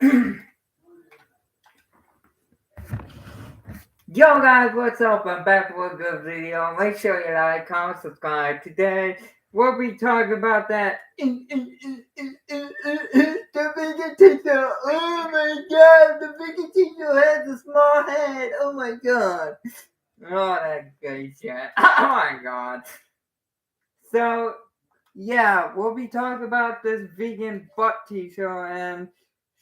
Yo guys, what's up? I'm back with a good video. Make sure you like, comment, subscribe. Today we'll be talking about that the bigger teacher. Oh my god, the bigger teacher has a small head. Oh my god. Oh that great shit. Oh my god. So yeah, we'll be talking about this vegan butt teacher and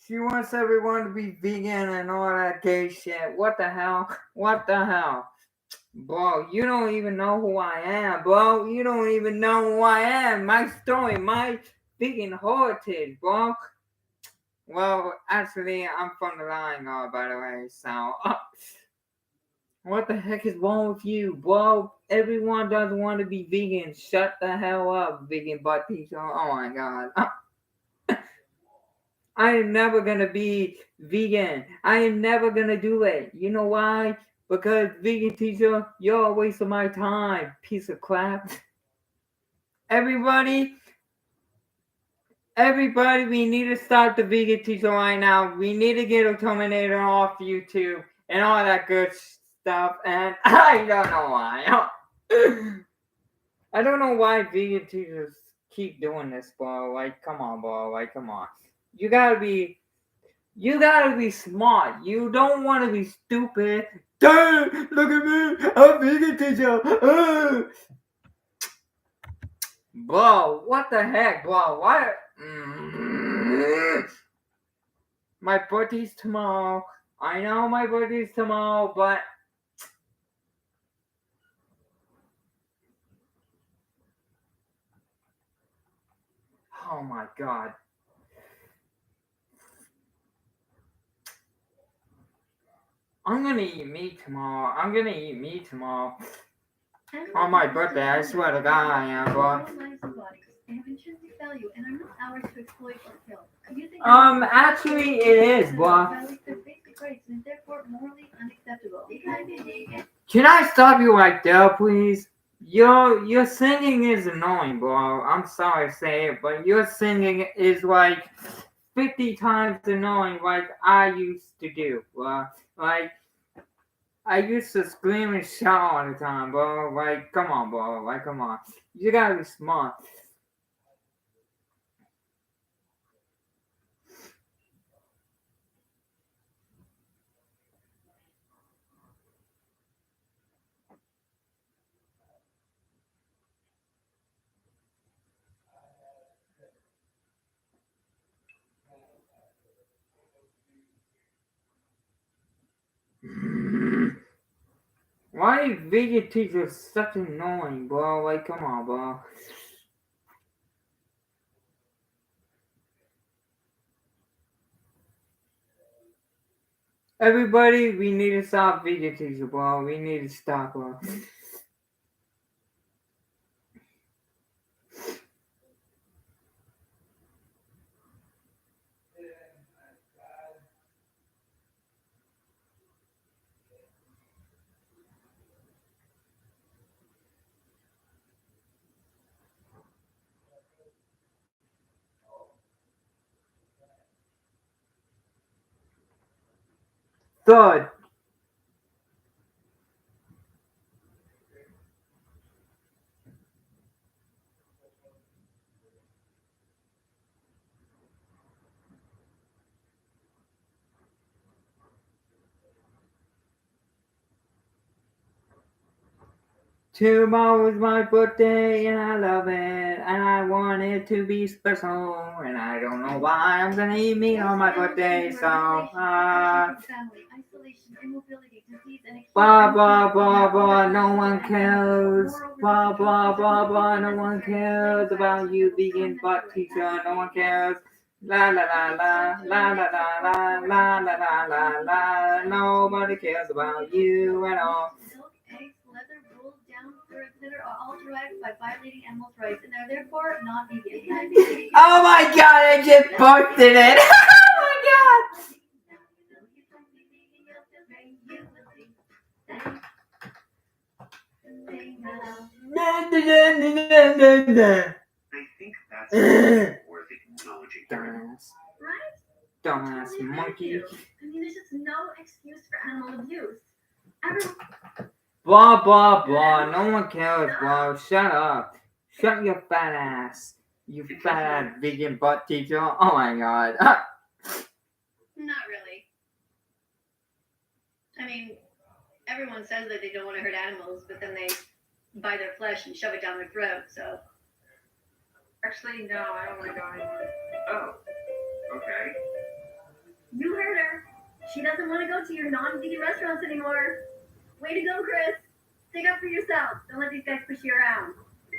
she wants everyone to be vegan and all that gay shit. What the hell? What the hell? Bro, you don't even know who I am, bro. You don't even know who I am. My story, my vegan heritage, bro. Well, actually, I'm from the line, by the way, so. What the heck is wrong with you, bro? Everyone doesn't want to be vegan. Shut the hell up, vegan butt teacher. Oh my god. I am never gonna be vegan. I am never gonna do it. You know why? Because vegan teacher, you're a waste of my time, piece of crap. Everybody, we need to stop the vegan teacher right now. We need to get a Terminator off YouTube and all that good stuff. And I don't know why. I don't know why vegan teachers keep doing this, bro. Like, come on, bro. Like, come on. You gotta be smart. You don't want to be stupid. Dad, look at me. I'm vegan teacher. Bro, what the heck, bro? What? My birthday's tomorrow. I know my birthday's tomorrow, but oh my god. I'm gonna eat meat tomorrow. On my birthday, I swear to God I am, bro. Actually it is, bro. Can I stop you right there, please? Your singing is annoying, bro. I'm sorry to say it, but your singing is like 50 times annoying like I used to do, bro. Like, I used to scream and shout all the time, bro. Like, come on, bro. Like, come on. You gotta be smart. Why is vegan teachers such annoying, bro? Like, come on, bro. Everybody, we need to stop vegan teachers, bro. We need to stop, bro. Third, tomorrow is my birthday and I love it and I want it to be special and I don't know why I'm gonna eat meat on my birthday, so blah blah blah blah, no one cares. Blah blah blah blah, no one cares about you, vegan butt teacher. No one cares. La la la la la la la la la la la la la. Nobody cares about you at all. Oh my god, I just barked in it. Oh my god. I think that's worth acknowledging. Dumbass. Dumbass monkey. I mean, there's just no excuse for animal abuse. Everyone... Blah, blah, blah. No one cares, bro. Shut up. Shut your fat ass. You fat ass vegan butt teacher. Oh my god. Not really. I mean, everyone says that they don't want to hurt animals, but then they buy their flesh and shove it down their throat, so... Actually, no, I don't want to go anymore. Oh, okay. You heard her. She doesn't want to go to your non-vegan restaurants anymore. Way to go, Chris. Stick up for yourself. Don't let these guys push you around.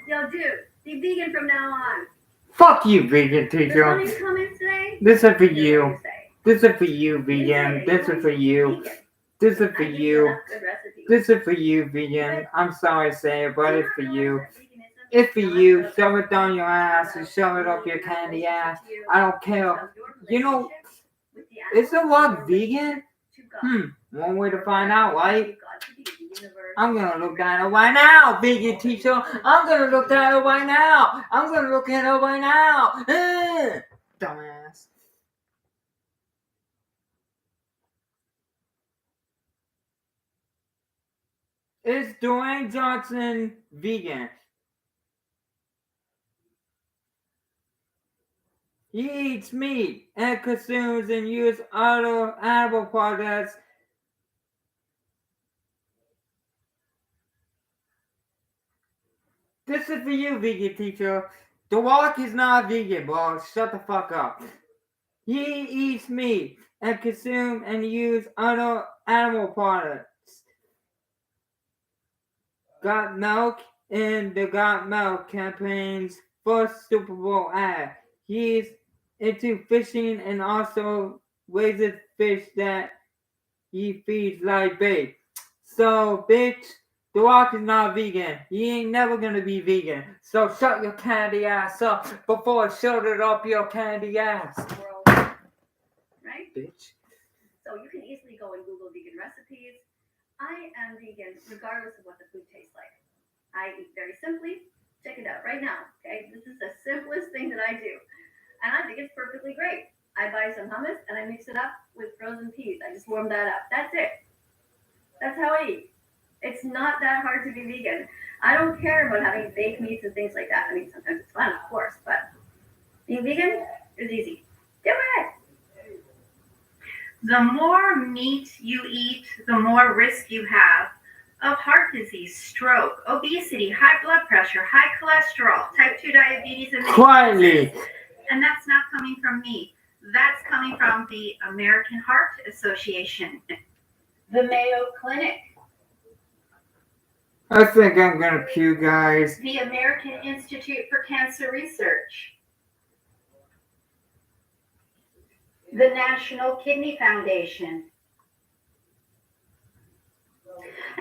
Yo, dude, be vegan from now on. Fuck you, vegan teacher. There's one comments today. This is for you. This is for you, vegan. This is for you. This is for you. This is for you, vegan. I'm sorry to say it, but it's for you. It's for you. Shove it down your ass and shove it up your candy ass. I don't care. You know, is the word vegan? One way to find out, right? I'm gonna look at it right now, vegan teacher. I'm gonna look at it right now. I'm gonna look at it right now. Dumbass. Is Dwayne Johnson vegan? He eats meat and consumes and uses other animal products. This is for you, vegan teacher. The Rock is not vegan, bro. Shut the fuck up. He eats meat and consumes and uses other animal products. Got Milk in the Got Milk campaign's first Super Bowl ad. He's into fishing and also raises fish that he feeds like bait. So, bitch, The Rock is not vegan. He ain't never gonna be vegan. So shut your candy ass up before I shut it up your candy ass. Right? Bitch. So you can easily go and Google vegan recipes. I am vegan regardless of what the food tastes like. I eat very simply. Check it out right now. Okay, this is the simplest thing that I do. And I think it's perfectly great. I buy some hummus and I mix it up with frozen peas. I just warm that up. That's it. That's how I eat. It's not that hard to be vegan. I don't care about having baked meats and things like that. I mean, sometimes it's fun, of course, but being vegan is easy. Do it! The more meat you eat, the more risk you have of heart disease, stroke, obesity, high blood pressure, high cholesterol, type 2 diabetes, and Quietly. And that's not coming from me. That's coming from the American Heart Association, the Mayo Clinic, I think I'm gonna puke, guys. the American Institute for Cancer Research, the National Kidney Foundation.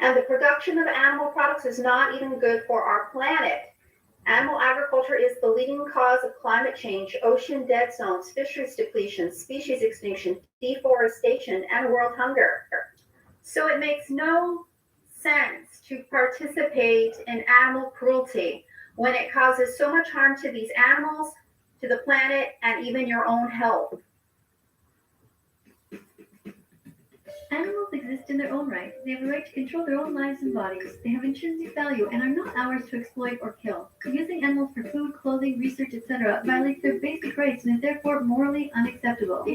And the production of animal products is not even good for our planet. Animal agriculture is the leading cause of climate change, ocean dead zones, fisheries depletion, species extinction, deforestation, and world hunger. So it makes no sense to participate in animal cruelty when it causes so much harm to these animals, to the planet, and even your own health. Animals exist in their own right. They have a right to control their own lives and bodies. They have intrinsic value and are not ours to exploit or kill. Using animals for food, clothing, research, etc. violates their basic rights and is therefore morally unacceptable.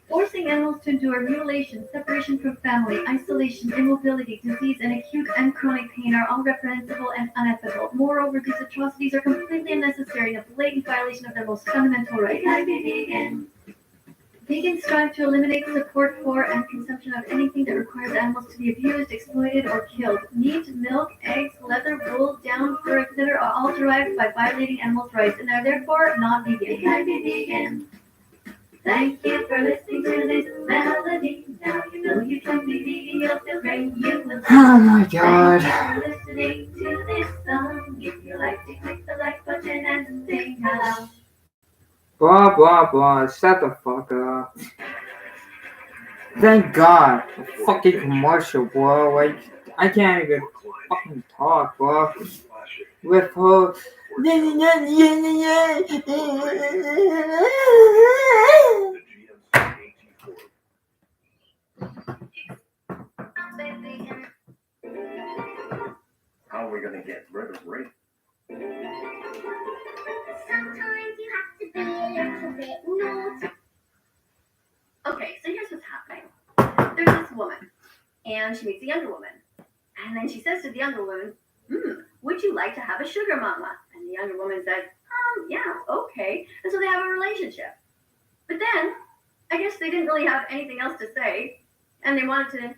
Forcing animals to endure mutilation, separation from family, isolation, immobility, disease, and acute and chronic pain are all reprehensible and unethical. Moreover, these atrocities are completely unnecessary and a blatant violation of their most fundamental rights. Vegans strive to eliminate support for and consumption of anything that requires animals to be abused, exploited, or killed. Meat, milk, eggs, leather, wool, down, fur, etc. are all derived by violating animals' rights and are therefore not vegan. Thank you for listening to this melody. Now you know you can be vegan, you'll feel great. You will. Oh my god. Thank you for listening to this song. If you like to click the like button and sing hello. Blah, blah, blah. Shut the fuck up. Thank God. A fucking commercial, bro. Like, I can't even fucking talk, bro. With her. Okay, so here's what's happening. There's this woman, and she meets a younger woman. And then she says to the younger woman, would you like to have a sugar mama? And the younger woman says, yeah, okay. And so they have a relationship. But then, I guess they didn't really have anything else to say, and they wanted to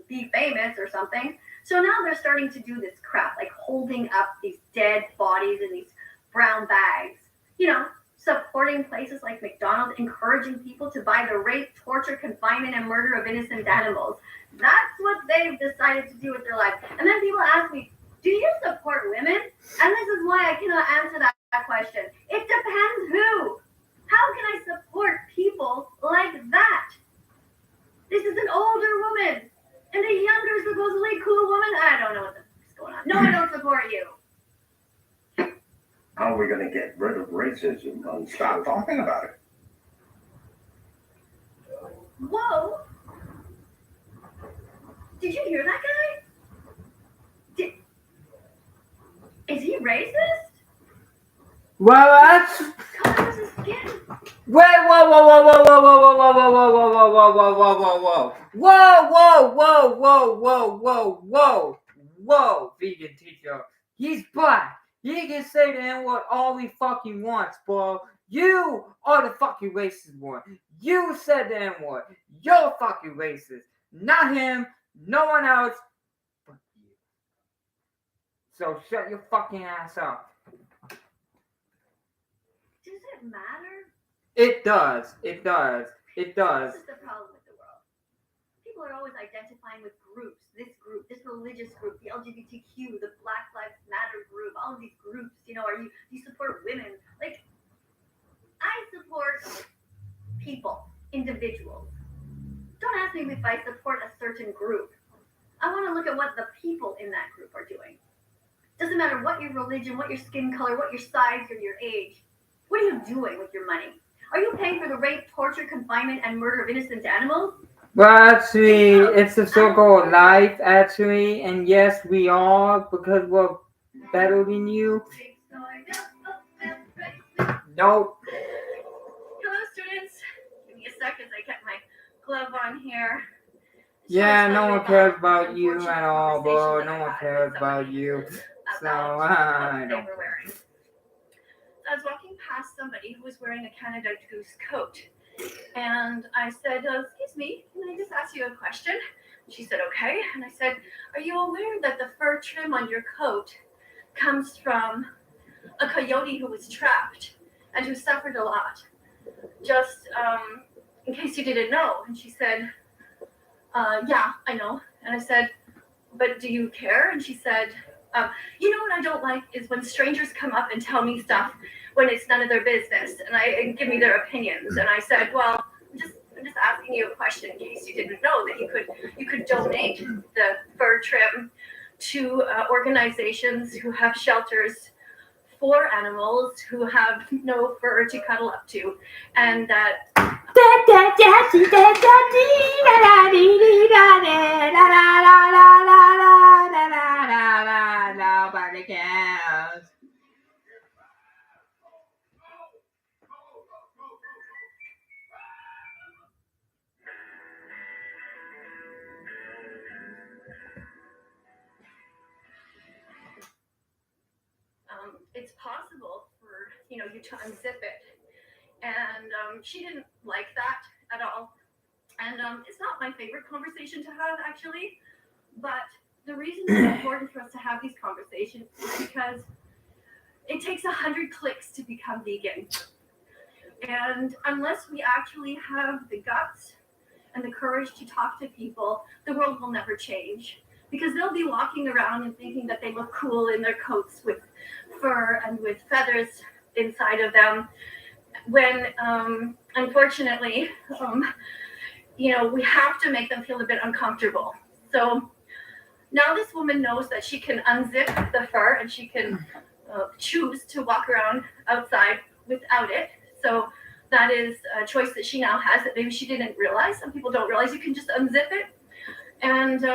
be famous or something. So now they're starting to do this crap, like holding up these dead bodies in these brown bags. You know, supporting places like McDonald's, encouraging people to buy the rape, torture, confinement, and murder of innocent animals. That's what they've decided to do with their life. And then people ask me, do you support women? And this is why I cannot answer that question. It depends who. How can I support people like that? This is an older woman and a younger, supposedly cool woman. I don't know what the fuck's going on. No, I don't support you. How are we going to get rid of racism and stop talking about it? Whoa. Did you hear that guy? Is he racist? Well, that's... Colors his skin. Wait, whoa, vegan teacher. He's black. He can say the N-word all he fucking wants, bro. You are the fucking racist one. You said the N-word. You're fucking racist. Not him, no one else, but you. So shut your fucking ass up. Does it matter? It does. It does. It does. This is the problem with the world. People are always identifying with groups. This religious group, the LGBTQ, the Black Lives Matter group, all of these groups. You know, do you support women? Like, I support people, individuals. Don't ask me if I support a certain group. I want to look at what the people in that group are doing. Doesn't matter what your religion, what your skin color, what your size or your age. What are you doing with your money? Are you paying for the rape, torture, confinement, and murder of innocent animals? Well, actually, it's a circle of life, actually, and yes, we are, because we're better than you. Nope. Hello, students. Give me a second. I kept my glove on here. Yeah, no one cares about you at all, bro. No one cares about you. So, I don't. I was walking past somebody who was wearing a Canada Goose coat. And I said, excuse me, can I just ask you a question? She said, okay. And I said, are you aware that the fur trim on your coat comes from a coyote who was trapped and who suffered a lot? Just in case you didn't know. And she said, yeah, I know. And I said, but do you care? And she said, you know what I don't like is when strangers come up and tell me stuff when it's none of their business and give me their opinions. And I said, well, I'm just asking you a question in case you didn't know that you could donate the fur trim to organizations who have shelters for animals who have no fur to cuddle up to, and that. Nobody cares. It's possible for you to unzip it, and she didn't like that at all. And it's not my favorite conversation to have, actually, but the reason it's important for us to have these conversations is because it takes 100 clicks to become vegan. And unless we actually have the guts and the courage to talk to people, the world will never change. Because they'll be walking around and thinking that they look cool in their coats with fur and with feathers inside of them, when unfortunately, we have to make them feel a bit uncomfortable. So now this woman knows that she can unzip the fur and she can choose to walk around outside without it. So that is a choice that she now has that maybe she didn't realize. Some people don't realize you can just unzip it. And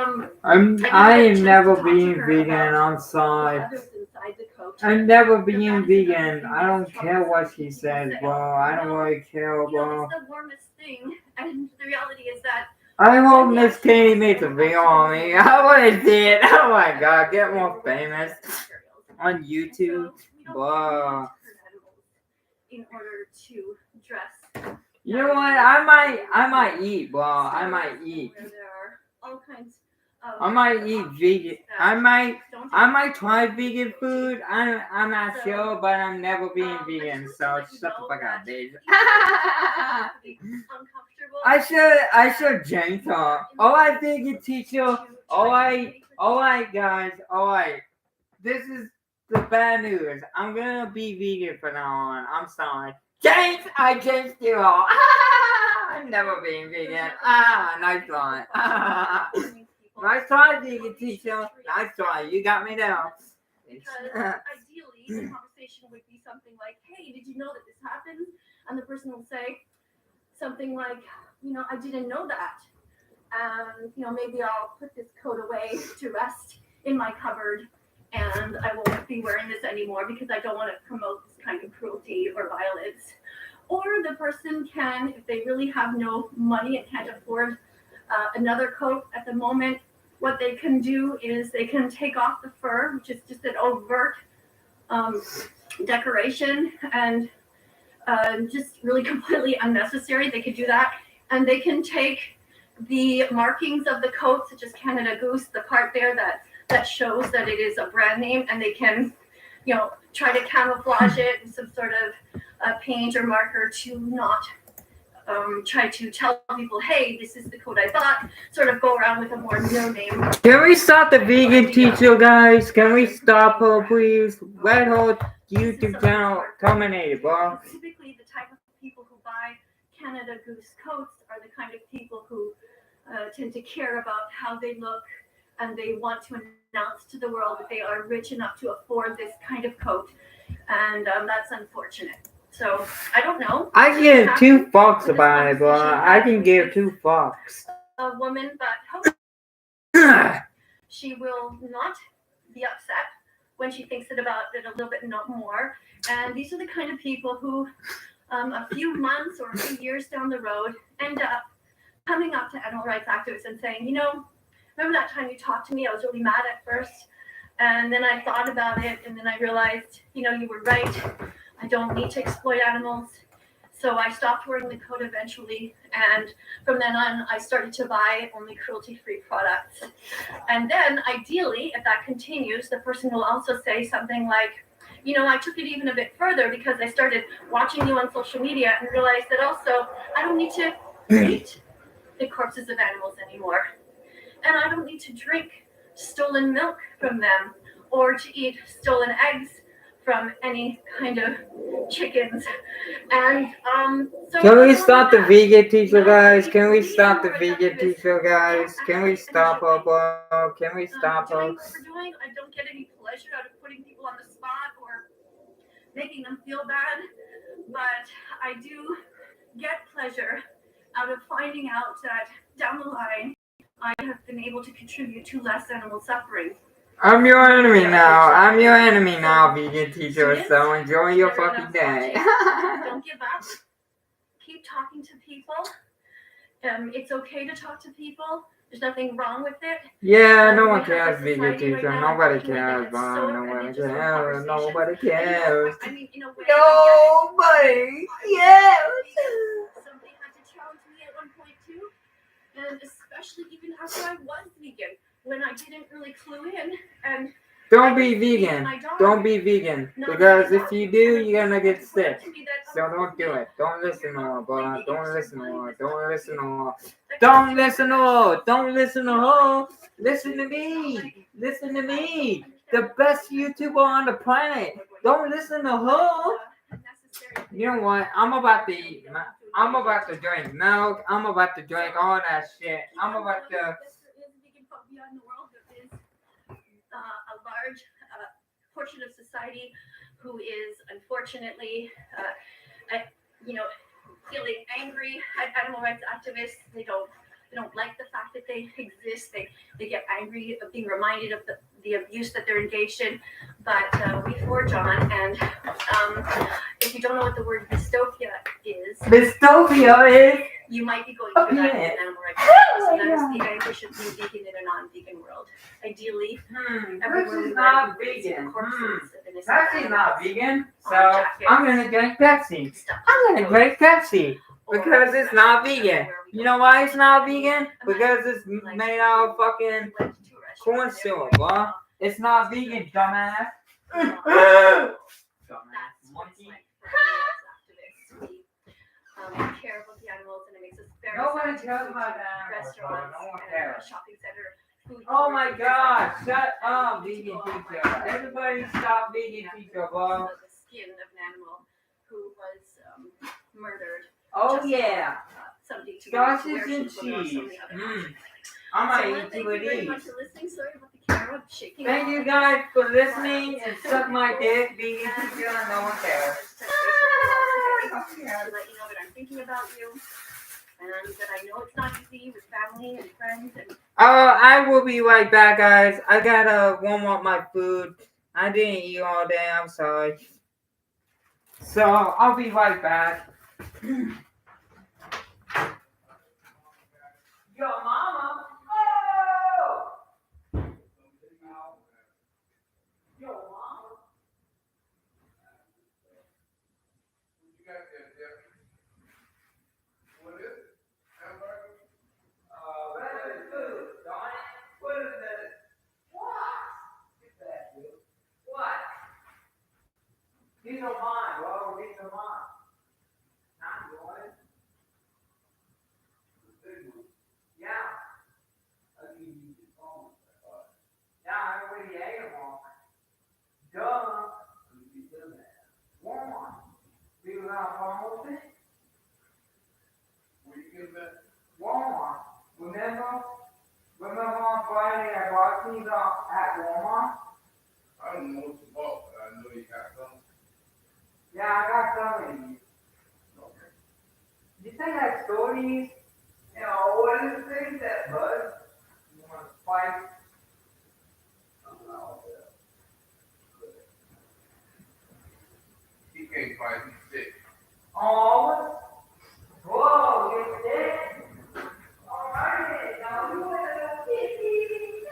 I am never being vegan outside. Others inside the coat. goat. I'm never The being fat is vegan. another thing I don't that's care what troublesome. she People says, say, bro. "Oh, I don't really care, you know, bro. it's the warmest thing," and the reality is that I hope when the Miss actual Katie makes a skin video actually on me. I want to see it. Oh my god, get more famous on And YouTube. so we don't Bro. need to hurt animals in order to dress. You know what? I might eat, bro. I might eat. Where there are all kinds of I might eat vegan. I might try vegan food. I'm not sure, but I'm never being vegan. So shut the fuck up, bitch. I should drink some. Alright, vegan teacher. Alright, guys. Alright. This is the bad news. I'm gonna be vegan from now on. I'm sorry. James, I changed you all. I'm never being vegan. Nice one. Nice try, vegan teacher. Nice try. You got me down. Because ideally, the conversation would be something like, "Hey, did you know that this happened?" And the person will say something like, "I didn't know that. And, maybe I'll put this coat away to rest in my cupboard, and I won't be wearing this anymore because I don't want to promote this kind of cruelty or violence." Or the person can, if they really have no money and can't afford another coat at the moment, what they can do is they can take off the fur, which is just an overt decoration and just really completely unnecessary. They could do that. And they can take the markings of the coat, such as Canada Goose, the part there that shows that it is a brand name, and they can, try to camouflage it with some sort of paint or marker to not try to tell people, "Hey, this is the coat I bought." Sort of go around with a more no name. Can we stop the vegan teacher, guys? Can we stop her, please? Let her YouTube channel terminated, bro. Typically, the type of people who buy Canada Goose coats are the kind of people who tend to care about how they look, and they want to announce to the world that they are rich enough to afford this kind of coat, and that's unfortunate. So I don't know. I give 2 fucks about it, bro. I can give 2 fucks. A woman, but hopefully she will not be upset when she thinks about it a little bit more. And these are the kind of people who, a few months or a few years down the road, end up coming up to animal rights activists and saying, "Remember that time you talked to me? I was really mad at first, and then I thought about it, and then I realized, you were right. I don't need to exploit animals. So I stopped wearing the coat eventually, and from then on, I started to buy only cruelty-free products." And then, ideally, if that continues, the person will also say something like, "I took it even a bit further because I started watching you on social media and realized that also I don't need to eat the corpses of animals anymore. And I don't need to drink stolen milk from them or to eat stolen eggs from any kind of chickens." And so Can we stop the vegan teacher, guys? Can we stop the vegan teacher, guys? Can we stop her, bro? Can we stop her? doing what we're doing, I don't get any pleasure out of putting people on the spot or making them feel bad, but I do get pleasure out of finding out that down the line I have been able to contribute to less animal suffering. I'm your enemy now. I'm your enemy now, vegan teacher. So enjoy your fucking day. Don't give up. Keep talking to people. It's okay to talk to people. There's nothing wrong with it. Yeah, no one cares, vegan teacher. Nobody cares, bro. Nobody cares. Nobody cares. I mean, in a way, Nobody cares. something had to challenge me at one point too, and especially even after I was vegan, when I didn't really clue in and. Don't be vegan. Don't be vegan. Because if you do, you're gonna get sick. So don't do it. Don't listen to her, bro. Don't listen to her. Don't listen to her. Don't listen to her. Don't listen to her. Listen to me. Listen to me. The best YouTuber on the planet. Don't listen to her. You know what? I'm about to drink milk. I'm about to drink all that shit. I'm about to. A large portion of society who is unfortunately, feeling angry at animal rights activists. They don't They don't like the fact that they exist. They get angry of being reminded of the abuse that they're engaged in. But we forge on, and if you don't know what the word dystopia is, you might be going through that in an animal rights. So that is the anguish of being vegan in a non-vegan world. Ideally, This is not vegan. corpses of innocent Pepsi's not animals vegan, on so jackets. I'm gonna drink Pepsi. Stuff I'm gonna drink Pepsi or because it's not vegan. everywhere we You go. know why it's not vegan? Imagine Because it's like made out of fucking you went to a restaurant corn and syrup, everywhere you bro. It's not vegan, dumbass. go, Dumbass that's what it's monkey. like for animals activists. We care about the animals, and it makes us very Nobody sad to cares go about to the animals, bro. restaurants No one and cares. shopping center. Food Oh courts, my and things god, like that. shut And up, we need to vegan go out pizza. like Everybody stop vegan pizza, bro. the skin of an animal who was murdered. Oh just yeah. Somebody to Sausage wear and shoes when there were so cheese. many other options. I So I might want eat to two thank of you very much these. for listening. Sorry about the camera shaking. Thank you guys for listening and suck my dick, vegan pizza, no one cares. To let you know that I'm thinking about you, and that I know it's not easy with family and friends. And I will be right back, guys. I gotta warm up my food. I didn't eat all day, I'm sorry. So, I'll be right back. Yo, mama! Oh! Yo, mama! Regular food, darn it. What is it? What? Get that, dude. What? These are mine, bro. These are mine. Not yours. Yeah. Yeah, I already ate them all. Duh. Walmart. You got almost it? Walmart. Remember on Friday I bought these at Walmart? I don't know what you bought, but I know you got some. Yeah, I got some of these. Okay. You think I stole these? You know, what is the thing that, bud? You want to fight? He can't fight, he's sick. Oh, whoa, you're sick? Alright, now you want to kitty.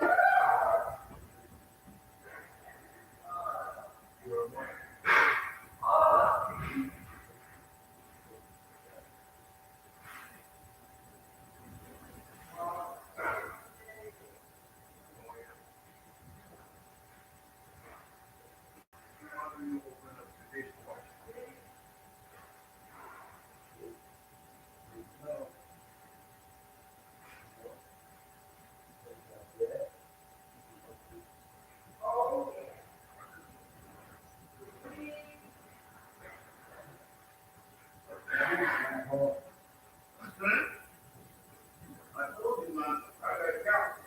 I told you, man, I got gout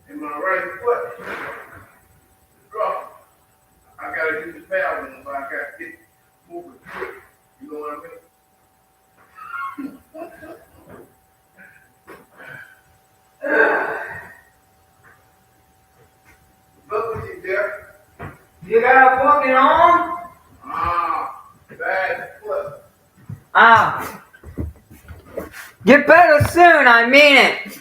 in my right foot. Bro, I gotta use the paddle, so I gotta get moving quick. You know what I mean? Look what you did. You got a fucking arm? Bad foot. Ah. Get better soon, I mean it.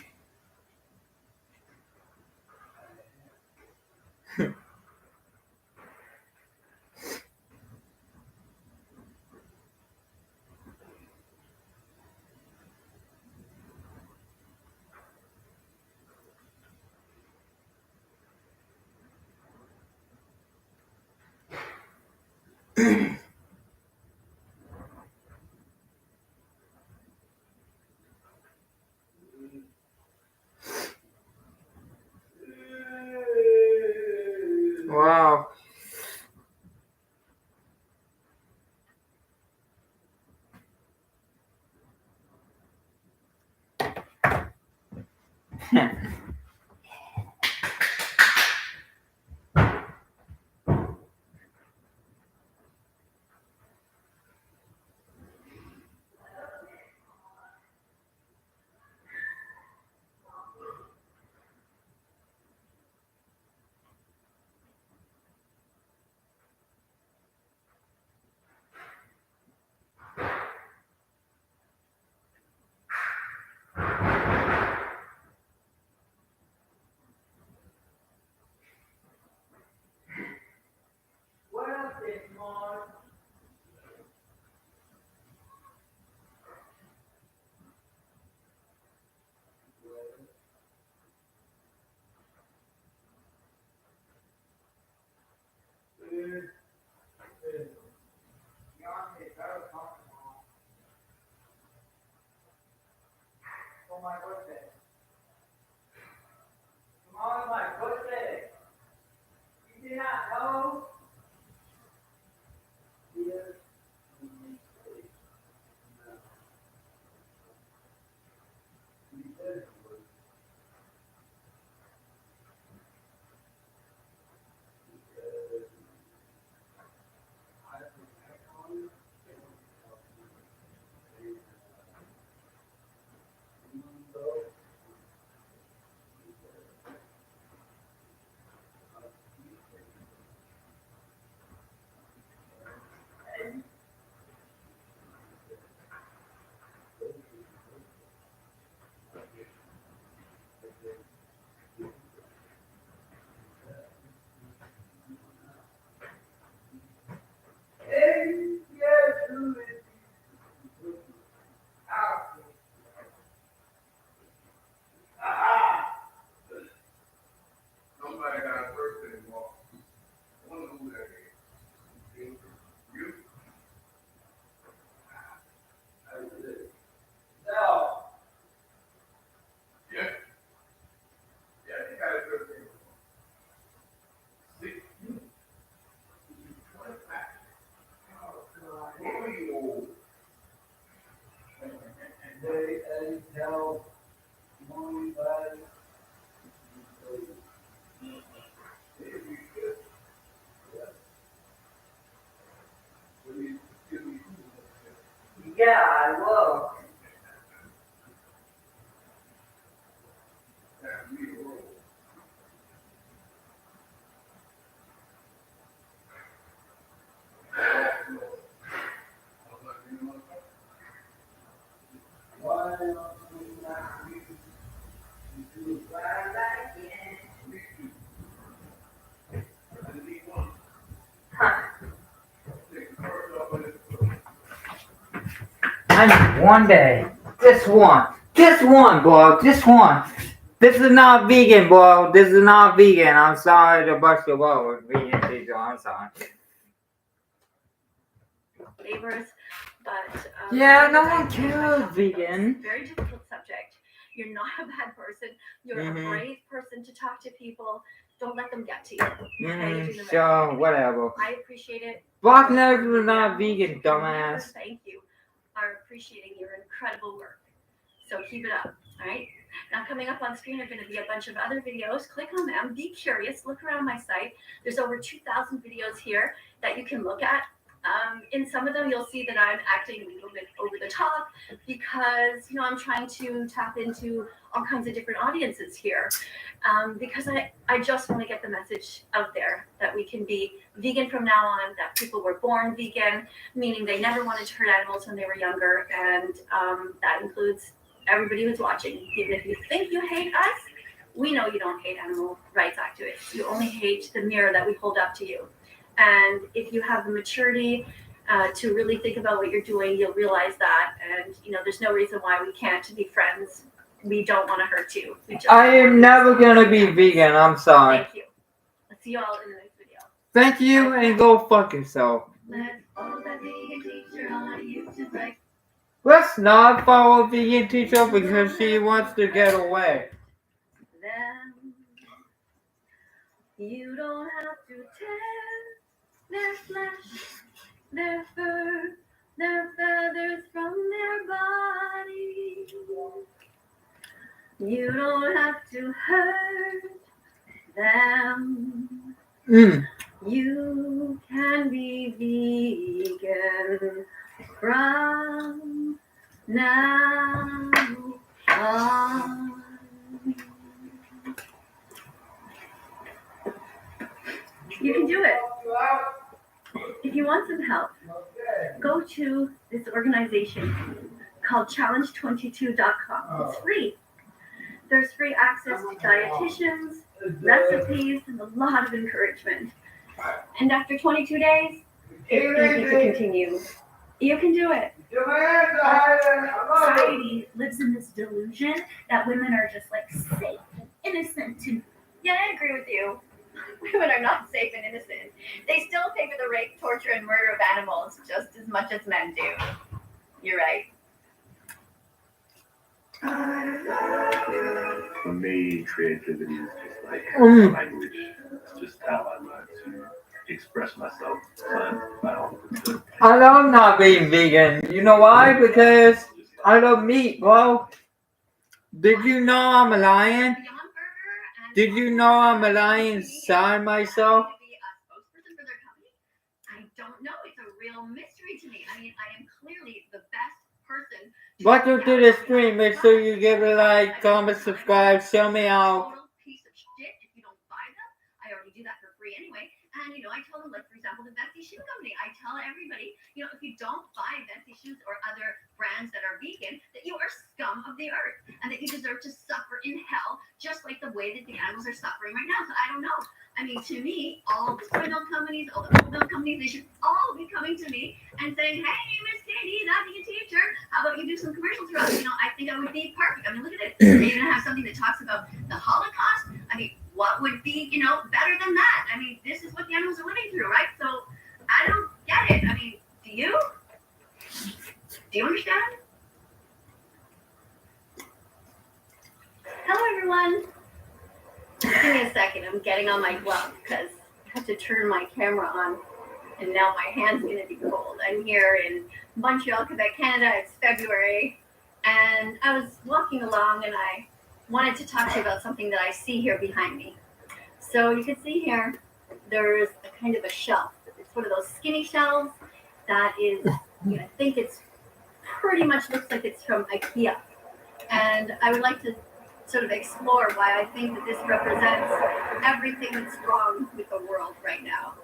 Wow. for my birthday. Tomorrow's my birthday. You did not know? Yes. Somebody got a birthday tomorrow. I wonder who that is. You? No. Yeah. Yeah, he got a birthday tomorrow. 60. 25. Oh, God. What are you old? They tell mommy, buddy. Yeah, I will. Why don't we not do it right back in? I need one day. Just one. Just one, bro. Just one. This is not vegan, bro. This is not vegan. I'm sorry to bust your bubble. Vegan teacher, I'm sorry. Neighbors, but Yeah, no one cares, vegan. Very difficult subject. You're not a bad person. You're a brave person to talk to people. Don't let them get to you. Okay? You're doing the right Sure, thing. whatever. I appreciate it. Black nerds are not vegan, Never dumbass. thank you. Are appreciating your incredible work. So keep it up. All right. Now coming up on screen are going to be a bunch of other videos. Click on them. Be curious. Look around my site. There's over 2,000 videos here that you can look at. In some of them, you'll see that I'm acting a little bit over the top because, I'm trying to tap into all kinds of different audiences here. Because I just want to get the message out there that we can be vegan from now on, that people were born vegan, meaning they never wanted to hurt animals when they were younger. And that includes everybody who's watching. Even if you think you hate us, we know you don't hate animal rights activists. You only hate the mirror that we hold up to you. And if you have the maturity to really think about what you're doing, you'll realize that. And, there's no reason why we can't be friends. We don't want to hurt you. I am never going to be vegan. I'm sorry. Thank you. Let's see you all in the next video. Thank you, and go fuck yourself. Let's follow that vegan teacher on YouTube, right? Let's not follow vegan teacher because she wants to get away. Them. You don't have to tear their flesh, their fur, their feathers from their body. You don't have to hurt them. You can be vegan from now on. You can do it. If you want some help, go to this organization called challenge22.com. It's free. There's free access to dietitians, recipes, and a lot of encouragement. And after 22 days, it's easy to continue. You can do it. Society lives in this delusion that women are just like safe and innocent and Yeah, I agree with you. Women are not safe and innocent. They still pay for the rape, torture, and murder of animals just as much as men do. You're right. For me, creativity is just like Mm. language. It's just how I learn to express myself. But I don't know. I love not being vegan. You know why? Because I love meat, bro. Did you know I'm a lion? Beyond Burger and Did you know I'm a lion inside myself? to be a spokesperson for their company? I don't know. It's a real mystery to me. I mean, I am clearly the best person. Welcome to the stream. Make sure you give it a like, comment, subscribe. Show me out. Total piece of shit if you don't buy them. I already do that for free anyway. And I tell them, like, for example, the Betsy Shoe Company. I tell everybody, if you don't buy Betsy shoes or other brands that are vegan, that you are scum of the earth and that you deserve to suffer in hell, just like the way that the animals are suffering right now. So I don't know. I mean, to me, all the soy milk companies, all the oat milk companies, they should all be coming to me and saying, "Hey, Miss Katie, that being a teacher, how about you do some commercials for us?" I think that would be perfect. I mean, look at it. You're going to have something that talks about the Holocaust. I mean, what would be, better than that? I mean, this is what the animals are living through, right? So I don't get it. I mean, do you? Do you understand? Hello, everyone. Just give me a second. I'm getting on my glove because I have to turn my camera on, and now my hand's going to be cold. I'm here in Montreal, Quebec, Canada. It's February, and I was walking along, and I wanted to talk to you about something that I see here behind me. So you can see here, there's a kind of a shelf. It's one of those skinny shelves that is, I think it's pretty much looks like it's from IKEA. And I would like to sort of explore why I think that this represents everything that's wrong with the world right now.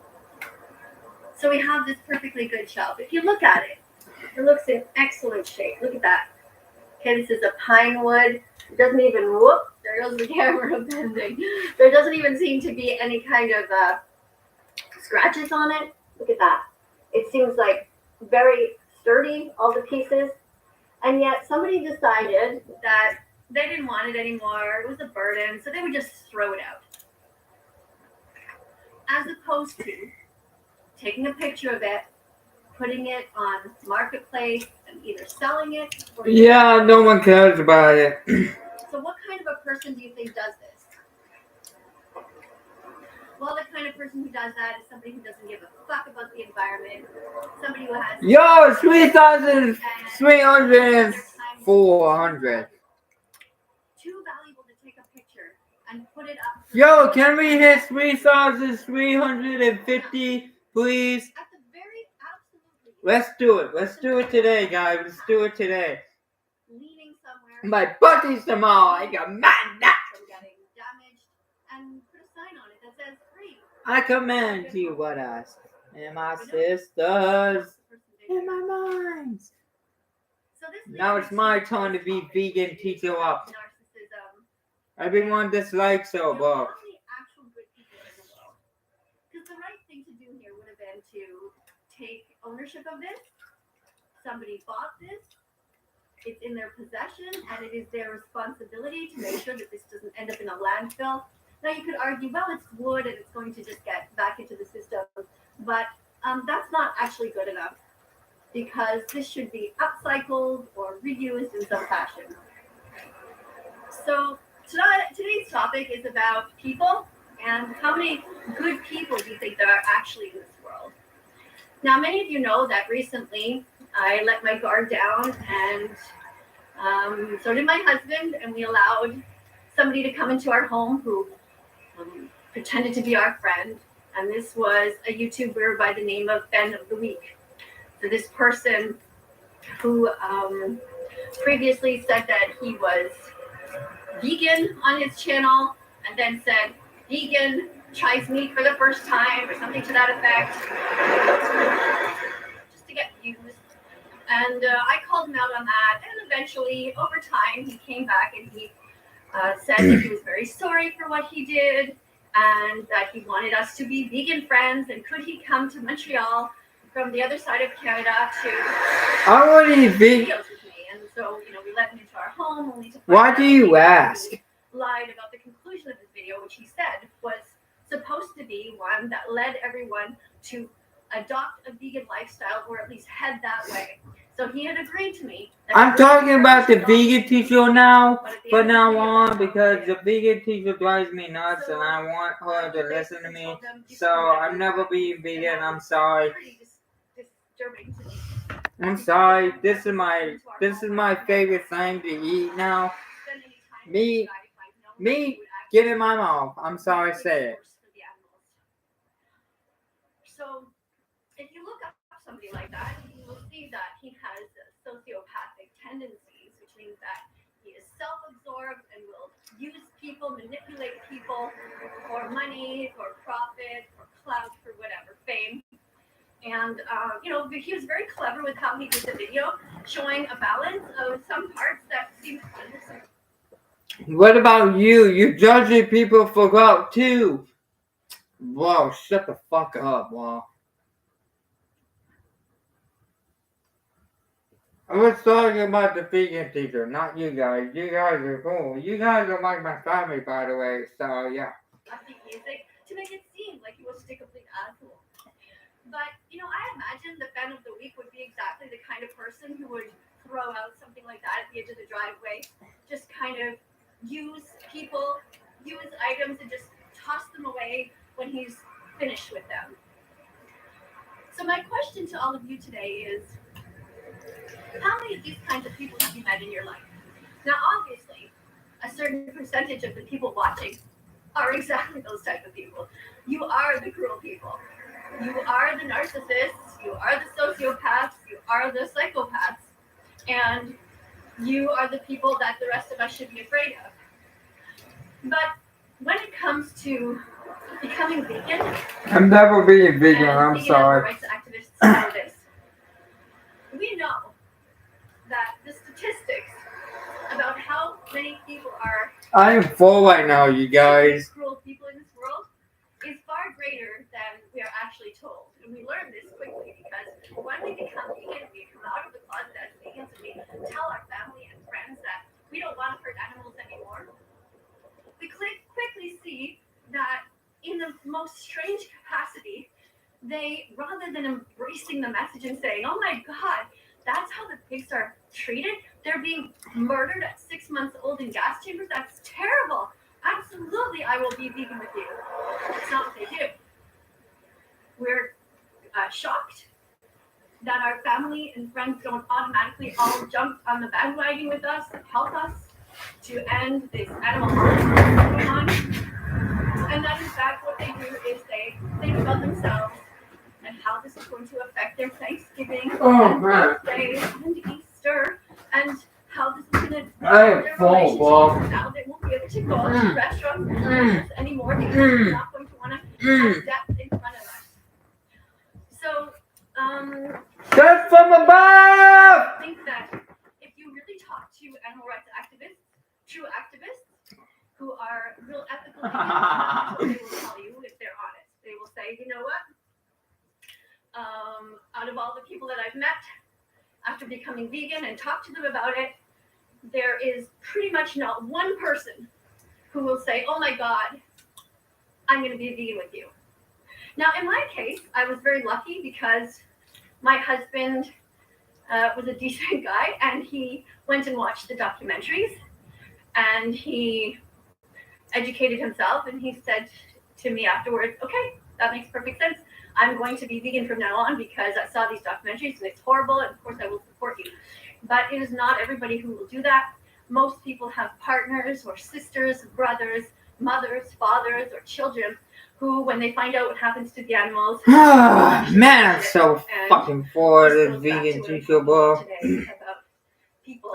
So we have this perfectly good shelf. If you look at it, it looks in excellent shape. Look at that. Okay, this is a pine wood. It doesn't even, whoop, there goes the camera bending. There doesn't even seem to be any kind of scratches on it. Look at that. It seems like very sturdy, all the pieces. And yet somebody decided that they didn't want it anymore. It was a burden, so they would just throw it out. As opposed to taking a picture of it, putting it on Marketplace, and either selling it or... Yeah, no one cares about it. So what kind of a person do you think does this? Well, the kind of person who does that is somebody who doesn't give a fuck about the environment, somebody who has... Yo, 3,300. Too valuable to take a picture and put it up... Yo, can we hit 3,350, please? At the very absolutely... Let's do it. Let's do it today, guys. Let's do it today. Leaning somewhere... My birthday's tomorrow. I got mad nuts. From getting damaged, and put a sign on it that says free. I command you what us and my sisters in my minds. So this Now it's my turn to be vegan teacher up. Narcissism. Everyone dislikes so, How bro. many actual good people in the world? Because the right thing to do here would have been to take ownership of this. Somebody bought this. It's in their possession, and it is their responsibility to make sure that this doesn't end up in a landfill. Now you could argue, well, it's wood and it's going to just get back into the system, but that's not actually good enough because this should be upcycled or reused in some fashion. So today's topic is about people and how many good people do you think there are actually in this world? Now, many of you know that recently I let my guard down, and so did my husband, and we allowed somebody to come into our home who pretended to be our friend, and this was a YouTuber by the name of Ben of the Week. So this person who previously said that he was vegan on his channel, and then said vegan tries meat for the first time or something to that effect, just to get views. And I called him out on that, and eventually, over time, he came back and he said that he was very sorry for what he did, and that he wanted us to be vegan friends, and could he come to Montreal from the other side of Canada to I want to eat vegan. videos with me. And so, we let him into our home only to find Why out do you that ask? he lied about the conclusion of his video, which he said was supposed to be one that led everyone to adopt a vegan lifestyle, or at least head that way. So he had agreed to me. That I'm talking about the But vegan teacher now, at the from end of the now day, on, that's not because what the it is. vegan teacher drives me nuts, So, and I want her to listen to basically me. told them, "You So can do whatever I'm you never want." being And vegan. that I'm was sorry. pretty disturbing to me. I'm Because sorry. I've This is never my been to our this is home. my I've favorite never thing to eat now. spent any time with Me, you guys. I've known that you me, would actually get in my mouth. I'm sorry, make say things it. worse for the animals. So if you look up somebody like that, you will see that he has sociopathic tendencies, which means that he is self-absorbed and will use people, manipulate people for money, for profit, for clout, for whatever, fame. And he was very clever with how he did the video, showing a balance of some parts that seemed innocent. What about you? You're judging people for gout too. Whoa, shut the fuck up, whoa. I was talking about the vegan teacher, not you guys. You guys are cool. You guys are like my family, by the way, so yeah. Upbeat music to make it seem like he was a complete asshole. But I imagine the fan of the week would be exactly the kind of person who would throw out something like that at the edge of the driveway, just kind of use people, use items, and just toss them away when he's finished with them. So my question to all of you today is, how many of these kinds of people have you met in your life? Now, obviously, a certain percentage of the people watching are exactly those type of people. You are the cruel people. You are the narcissists. You are the sociopaths. You are the psychopaths. And you are the people that the rest of us should be afraid of. But when it comes to becoming vegan, I'm never being vegan, and I'm vegan animal sorry. rights activists know this. We know that the statistics about how many people are I am full right now, you guys. cruel people in this world is far greater than we are actually told. And we learn this quickly because when we become vegan, we come out of the closet as vegans and we tell our family and friends that we don't want to hurt animals anymore. We quickly see that in the most strange capacity, they, rather than embracing the message and saying, "Oh my God, that's how the pigs are treated. They're being murdered at 6 months old in gas chambers. That's terrible. Absolutely, I will be vegan with you." That's not what they do. We're shocked that our family and friends don't automatically all jump on the bandwagon with us and help us to end this animal holocaust that's going on. And that in fact what they do is they think about themselves and how this is going to affect their Thanksgiving and birthday and Easter, and how this is going to affect their relationships. Now they won't be able to go out to restaurants and dinners anymore because they're not going to want to have death in front of us. So, Good from above! I think that if you really talk to animal rights activists, true activists, who are real ethical vegans, that's what they will tell you if they're honest. They will say, you know what? Out of all the people that I've met after becoming vegan and talked to them about it, there is pretty much not one person who will say, "Oh my God, I'm going to be vegan with you." Now, in my case, I was very lucky because my husband was a decent guy and he went and watched the documentaries and he educated himself and he said to me afterwards, "Okay, that makes perfect sense. I'm going to be vegan from now on because I saw these documentaries and it's horrible, and of course I will support you." But it is not everybody who will do that. Most people have partners or sisters, brothers, mothers, fathers, or children who, when they find out what happens to the animals, Man, I'm so fucking for the vegan teacher, bro.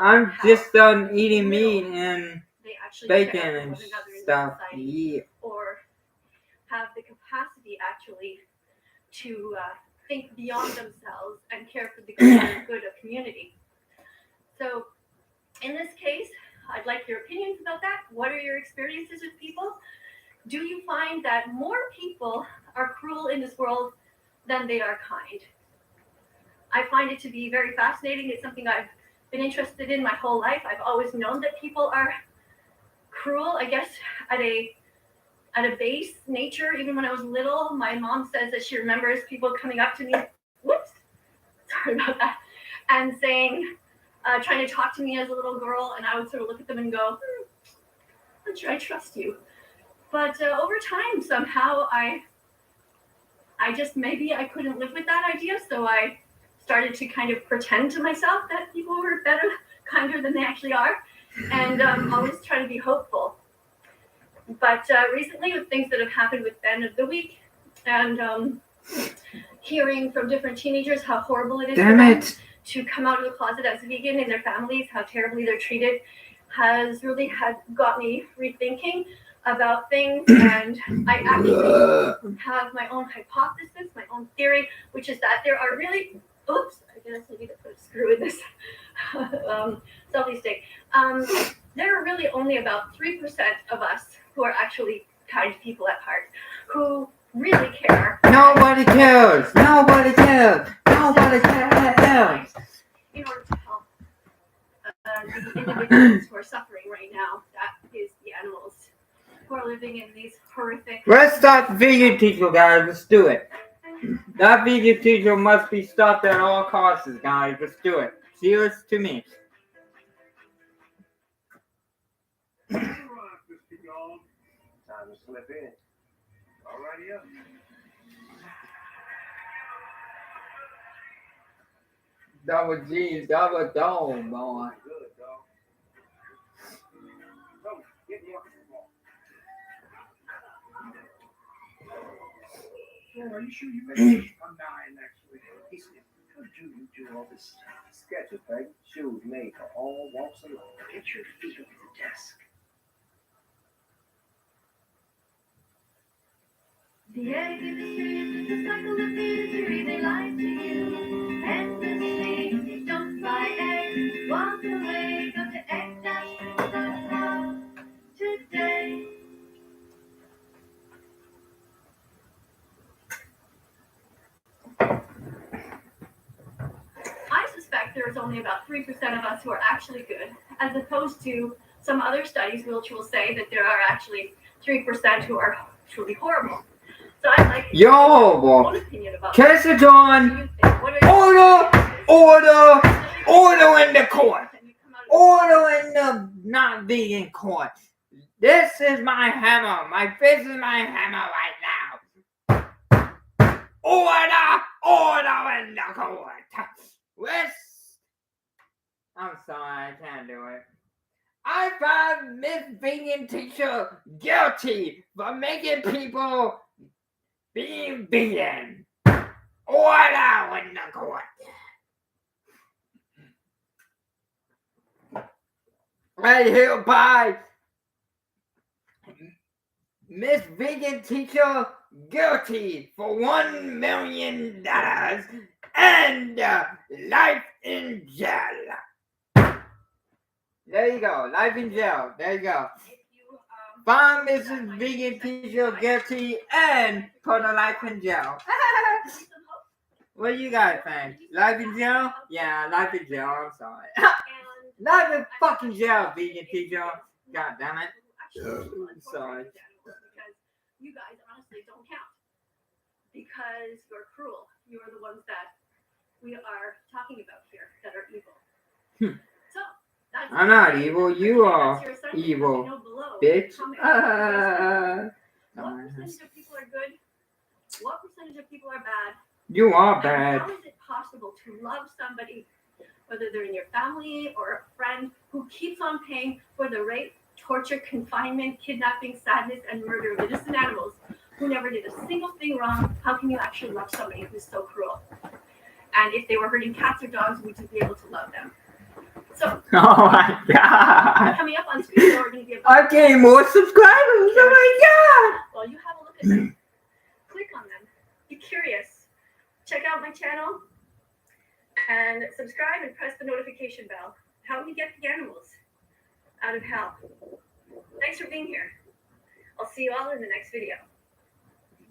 I'm just done eating meat and bacon and stuff. Yeah. Or have the capacity actually to think beyond themselves and care for the good of community. So in this case, I'd like your opinions about that. What are your experiences with people? Do you find that more people are cruel in this world than they are kind? I find it to be very fascinating. It's something I've been interested in my whole life. I've always known that people are cruel, I guess, at a base nature. Even when I was little, my mom says that she remembers people coming up to me, whoops, sorry about that, and saying, trying to talk to me as a little girl, and I would sort of look at them and go, not sure I trust you. But over time, somehow I just, maybe I couldn't live with that idea, so I started to kind of pretend to myself that people were better, kinder than they actually are, and always try to be hopeful. But recently, with things that have happened with Ben of the Week, and hearing from different teenagers how horrible it is for them to come out of the closet as vegan in their families, how terribly they're treated, has really got me rethinking about things. And I actually have my own hypothesis, my own theory, which is that there are really, oops, I guess I need to put a screw in this selfie stick. There are really only about 3% of us who are actually kind people at heart, who really care. Nobody cares. Nobody cares. Nobody cares. In order to help the individuals who are suffering right now, that is the animals who are living in these horrific. Let's stop vegan teacher, guys. Let's do it. That vegan teacher must be stopped at all costs, guys. Let's do it. Cheers to me. Time to slip in. Alrighty up. Double G's, double dome, boy. Good, dog. So, get me up the ball. So, are you sure you ready? I'm dying, actually. He said, how do you do all this sketches, right? Shoes made for all walks of life. Get your feet off the desk. The egg industry is just a cycle of misery. They lie to you endlessly. Don't buy eggs, walk away. Go to egg-free.com today. I suspect there is only about 3% of us who are actually good, as opposed to some other studies which will say that there are actually 3% who are truly horrible. So I'd like Yo, your own opinion about Kiss it on. Order in the court. Order in the not vegan court. This is my hammer. My fist is my hammer right now. Order in the court. I'm sorry, I can't do it. I find Miss Vegan Teacher guilty for making people being vegan. Order in the court. I hereby Miss Vegan Teacher guilty for $1 million and life in jail. There you go, life in jail. There you go. Find Mrs. Vegan Teacher guilty and put her life in jail. What do you guys think? Life in jail? Yeah, life in jail. I'm sorry. Life in fucking jail, Vegan Teacher. God damn it. I'm sorry. Because you guys honestly don't count. Because you're cruel. You are the ones that we are talking about here that are evil. So, that's I'm not evil. You are evil, bitch. What percentage of people are good? What percentage of people are bad? You are And bad. how is it possible to love somebody, whether they're in your family or a friend, who keeps on paying for the rape, torture, confinement, kidnapping, sadness, and murder of innocent animals who never did a single thing wrong? How can you actually love somebody who's so cruel? And if they were hurting cats or dogs, would you be able to love them? So, Oh my god. coming up on screen, we're going to be about. I gained more subscribers. Oh my Well, you have a look at them. Click on them. Be curious. Check out my channel and subscribe and press the notification bell. Help me get the animals out of hell. Thanks for being here. I'll see you all in the next video.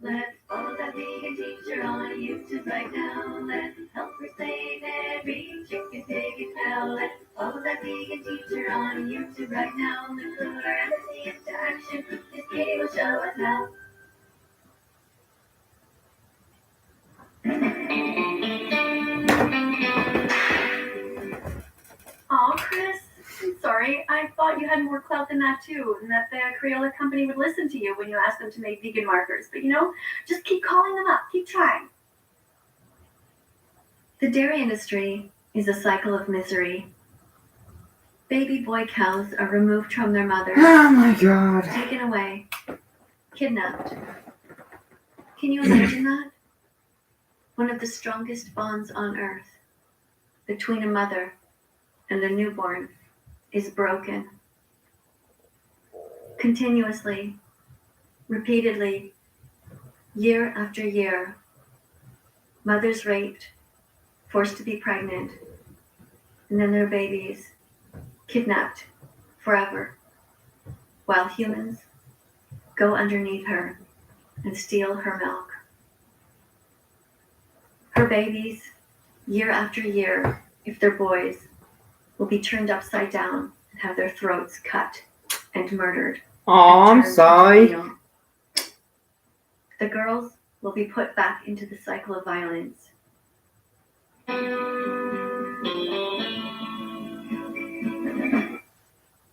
Let's follow that vegan teacher on YouTube right now. Let's help her save every chicken, pig, and cow. Let's follow that vegan teacher on YouTube right now. Let's put our empathy into action. This video will show us how. Chris, I'm sorry. I thought you had more clout than that too, and that the Crayola company would listen to you when you asked them to make vegan markers. But just keep calling them up. Keep trying. The dairy industry is a cycle of misery. Baby boy cows are removed from their mothers. Oh my god. Taken away. Kidnapped. Can you imagine that? One of the strongest bonds on earth between a mother and a newborn is broken. Continuously, repeatedly, year after year, mothers raped, forced to be pregnant, and then their babies kidnapped forever, while humans go underneath her and steal her milk. Her babies, year after year, if they're boys, will be turned upside down and have their throats cut and murdered. Oh, I'm sorry. The girls will be put back into the cycle of violence.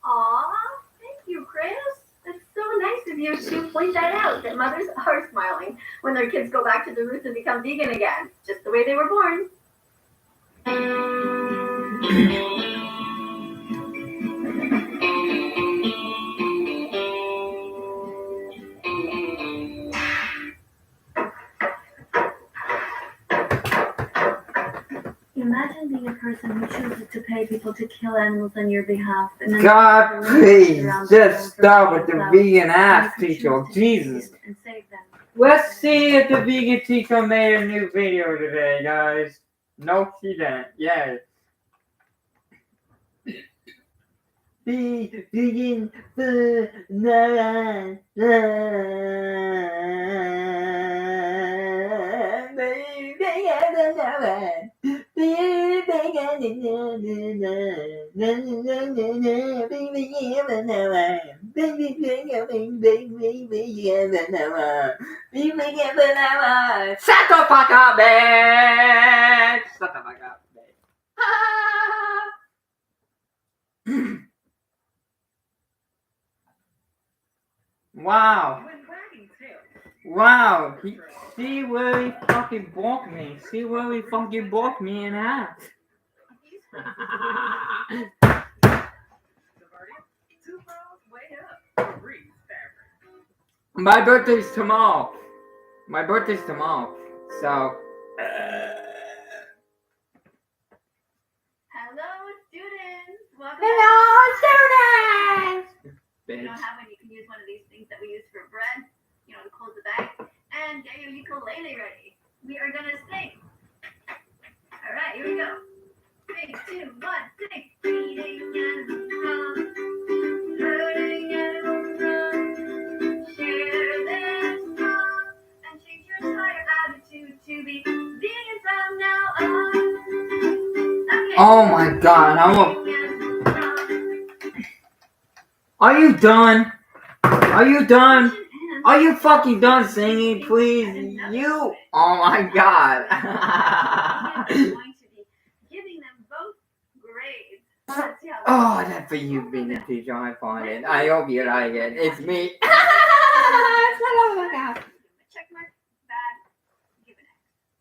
Aw, thank you, Chris. That's so nice of you to point that out, that mothers are smiling when their kids go back to the roots and become vegan again, just the way they were born. Imagine being a person who chooses to pay people to kill animals on your behalf. And then God, please, just stop with the vegan ass teacher. Jesus. And save them. Let's see if the vegan teacher made a new video today, guys. No, she didn't. Yay. Be vegan for no. Shut the fuck up, bitch! Shut the fuck up, bitch. Wow. Wow. She really fucking broke me. She really fucking broke me in half. My birthday's tomorrow. So. Hello, students. Welcome. Hello, students. You don't have one, you can use one of these things that we use for bread, to close the bag, and get your ukulele ready. We are gonna sing. All right, here we go. 3, 2, 1, sing. Eating animals wrong, hurting animals wrong. Share this song and change your entire attitude to be vegan from now on. Okay. Oh my god, Are you done? Are you done? Are you fucking done singing, please? Oh my god. I'm going to be giving them both grades. Let's see how Oh, that's for you, vegan teacher. I find it. I hope you like it. It's me. Check mark, bad, give an X.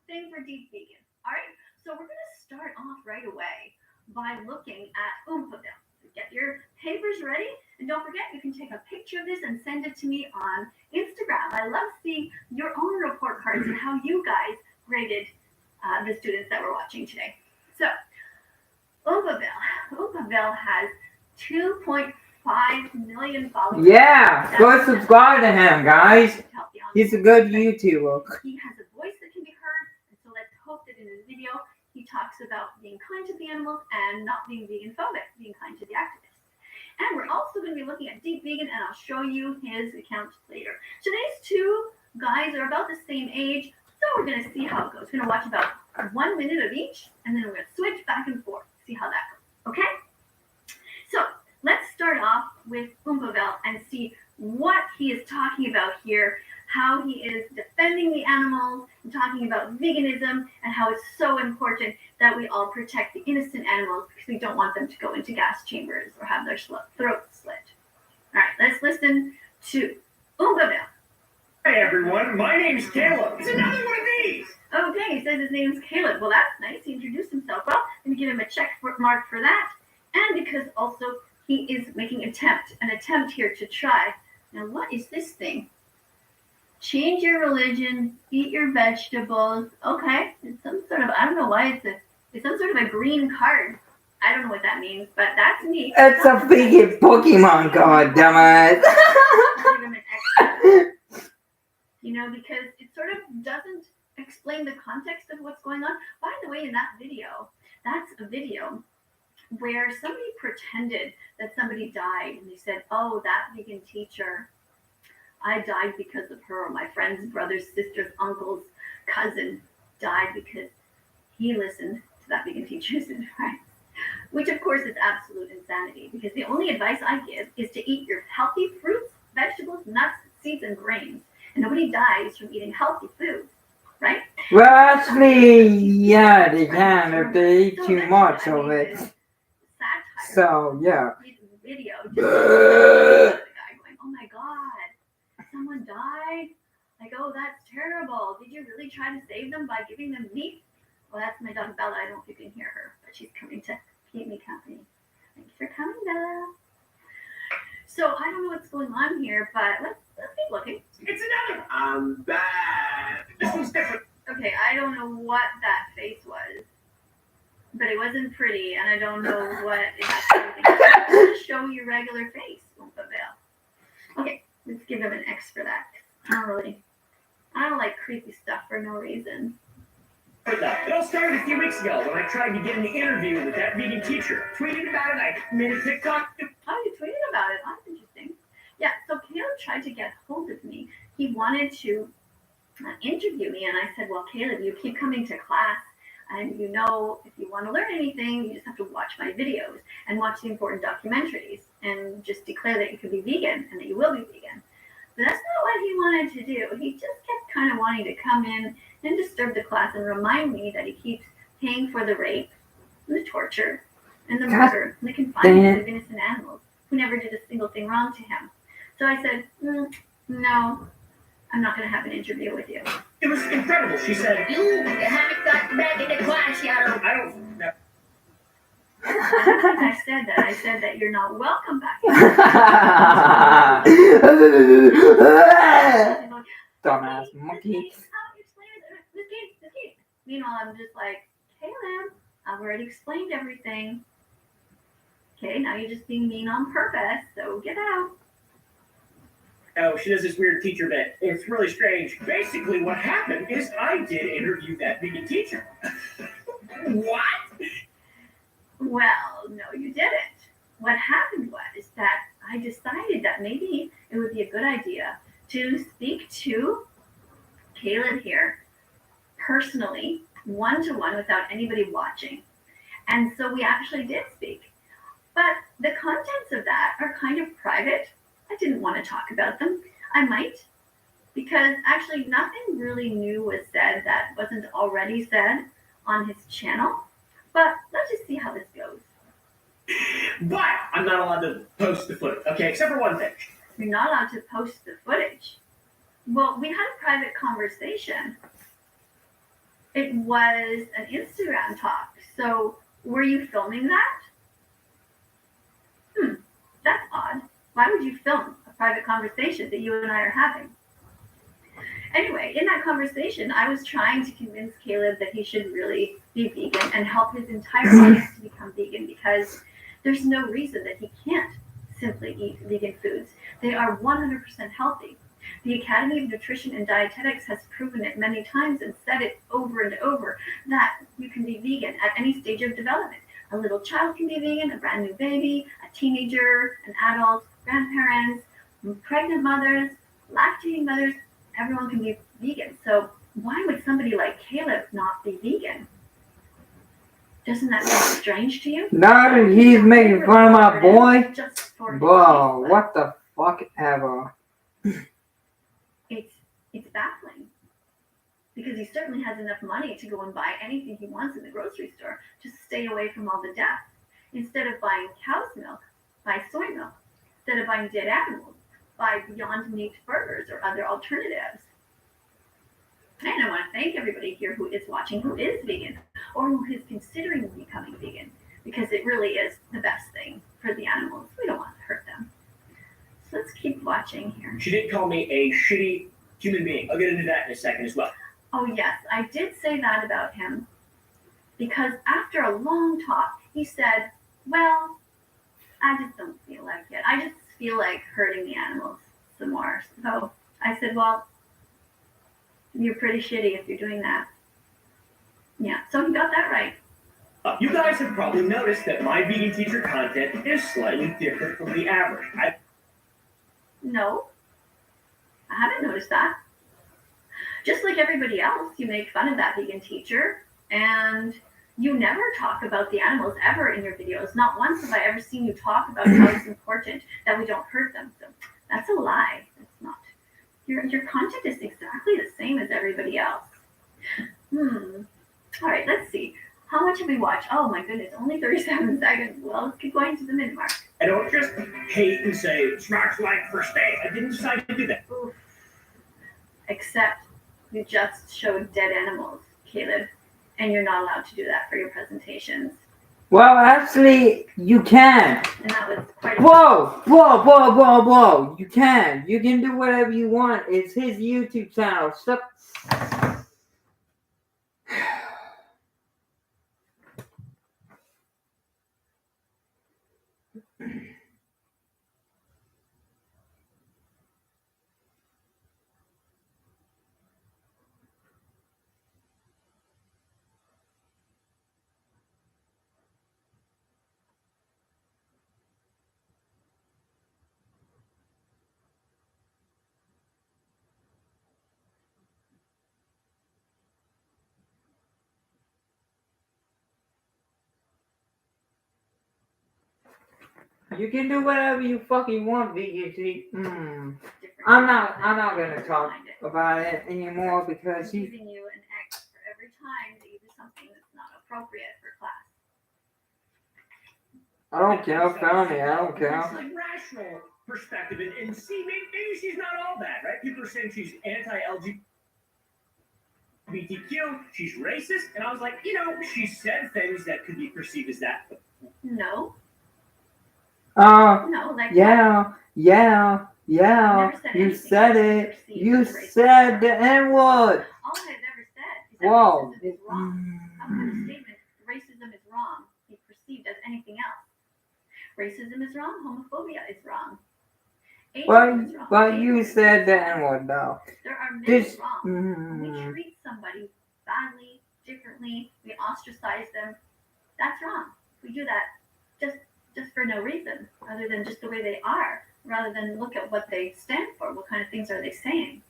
Same for deep vegan. All right, so we're going to start off right away by looking at Oompaville. Get your papers ready, and don't forget you can take a picture of this and send it to me on Instagram. I love seeing your own report cards and how you guys graded the students that we're watching today. So, Oompaville has 2.5 million followers. Yeah, go subscribe to him, guys. He's a good YouTuber. He has a voice that can be heard, and so let's hope that in his video he talks about being kind to the animals and not being vegan phobic, being kind to the activists. And we're also going to be looking at Deep Vegan, and I'll show you his account later. Today's two guys are about the same age, so we're going to see how it goes. We're going to watch about 1 minute of each, and then we're going to switch back and forth, see how that goes. Okay? So let's start off with Oompaville and see what he is talking about here, how he is defending the animals and talking about veganism and how it's so important that we all protect the innocent animals because we don't want them to go into gas chambers or have their throats slit. All right, let's listen to Oompa Hey everyone, my name's Caleb. It's another one of these. Okay, he says his name's Caleb. Well, that's nice. He introduced himself. Well, I'm going to give him a check mark for that. And because also he is making an attempt here to try. Now, what is this thing? Change your religion, eat your vegetables. Okay, it's some sort of, I don't know why it's some sort of a green card. I don't know what that means, but that's me. It's a freaking Pokemon card, dumbass. I'll give him an extra. Because it sort of doesn't explain the context of what's going on. By the way, in that video, that's a video where somebody pretended that somebody died and they said, oh, that vegan teacher, I died because of her, or my friend's brother's sister's uncle's cousin died because he listened to that vegan teacher's advice, which of course is absolute insanity, because the only advice I give is to eat your healthy fruits, vegetables, nuts, seeds, and grains. And nobody dies from eating healthy food, right? Well, actually, yeah, they can if they eat too much of it. Satire. So, yeah. Video just the guy going, oh my god, someone died? Like, oh, that's terrible. Did you really try to save them by giving them meat? Well, that's my dog Bella. I don't know if you can hear her, but she's coming to keep me company. Thanks for coming, Bella. So I don't know what's going on here, but let's keep looking. It's another. I'm back. This one's different. Okay, I don't know what that face was, but it wasn't pretty, and I don't know what it has to do. Just show your regular face, Oompa Bell. Okay, let's give him an X for that. I don't like creepy stuff for no reason. It all started a few weeks ago when I tried to get an interview with that vegan teacher. Tweeted about it, I made a TikTok. Oh, you tweeted about it. That's interesting. Yeah, so Caleb tried to get hold of me. He wanted to interview me, and I said, well, Caleb, you keep coming to class, and if you want to learn anything, you just have to watch my videos and watch the important documentaries and just declare that you can be vegan and that you will be vegan. But that's not what he wanted to do. He just kept kind of wanting to come in and disturb the class and remind me that he keeps paying for the rape and the torture and the murder and the confinement of innocent animals who never did a single thing wrong to him. So I said, no, I'm not going to have an interview with you. It was incredible. She said, You haven't got back into class yet. I don't know. I said that. I said that you're not welcome back. Dumbass monkey. Meanwhile, I'm just like, Caleb, I've already explained everything. Okay, now you're just being mean on purpose, so get out. Oh, she does this weird teacher bit. It's really strange. Basically, what happened is I did interview that vegan teacher. What? Well, no, you didn't. What happened was that I decided that maybe it would be a good idea to speak to Caleb here personally, one-to-one, without anybody watching. And so we actually did speak. But the contents of that are kind of private. I didn't want to talk about them. I might, because actually nothing really new was said that wasn't already said on his channel. But let's just see how this goes. But I'm not allowed to post the footage, okay? Except for one thing. You're not allowed to post the footage. Well, we had a private conversation. It was an Instagram talk. So were you filming that? That's odd. Why would you film a private conversation that you and I are having? Anyway, in that conversation, I was trying to convince Caleb that he should really be vegan and help his entire audience to become vegan, because there's no reason that he can't simply eat vegan foods. They are 100% healthy. The Academy of Nutrition and Dietetics has proven it many times and said it over and over that you can be vegan at any stage of development. A little child can be vegan, a brand new baby, a teenager, an adult, grandparents, pregnant mothers, lactating mothers, everyone can be vegan. So why would somebody like Caleb not be vegan? Doesn't that sound strange to you? Now that he's making fun of my boy, Just for bro, what the fuck ever. It's It's baffling because he certainly has enough money to go and buy anything he wants in the grocery store to stay away from all the death. Instead of buying cow's milk, buy soy milk. Instead of buying dead animals, buy Beyond Meat burgers or other alternatives. And I want to thank everybody here who is watching who is vegan or who is considering becoming vegan, because it really is the best thing for the animals. We don't want to hurt them. So let's keep watching here. She did call me a shitty human being. I'll get into that in a second as well. Oh yes, I did say that about him, because after a long talk, he said, well, I just don't feel like it. I just feel like hurting the animals some more. So I said, well, you're pretty shitty if you're doing that. Yeah, so he got that right. You guys have probably noticed that my vegan teacher content is slightly different from the average. No, I haven't noticed that. Just like everybody else, you make fun of that vegan teacher, and you never talk about the animals ever in your videos. Not once have I ever seen you talk about how it's important that we don't hurt them. So that's a lie. That's not. Your content is exactly the same as everybody else. All right, let's see. How much have we watched? Oh my goodness, only 37 seconds. Well, let's keep going to the minute mark. I don't just hate and say, smart's like for steak. I didn't decide to do that. Oof. Except you just showed dead animals, Caleb, and you're not allowed to do that for your presentations. Well, actually, you can. And that was quite a Whoa. You can. You can do whatever you want. It's his YouTube channel. Stop. You can do whatever you fucking want, VGT. I'm not gonna talk about it anymore because I'm he's. giving you an X for every time that you do something that's not appropriate for class. I don't care, family. I don't It's care. like rational perspective, and see, maybe she's not all bad, right? People are saying she's anti-LGBTQ, she's racist, and I was like, she said things that could be perceived as that. No. No, like Yeah. Never said You anything said that's it. perceived You as racist. said the N word. All I've ever said is that Whoa. racism is wrong. How can a statement racism is wrong be perceived as anything else? Racism is wrong. Homophobia is wrong. Ageism is wrong. But you Ableism said is the wrong. N word though. There are many This. wrongs. When we treat somebody badly, differently, we ostracize them. That's wrong. We do that just for no reason, other than just the way they are, rather than look at what they stand for. What kind of things are they saying?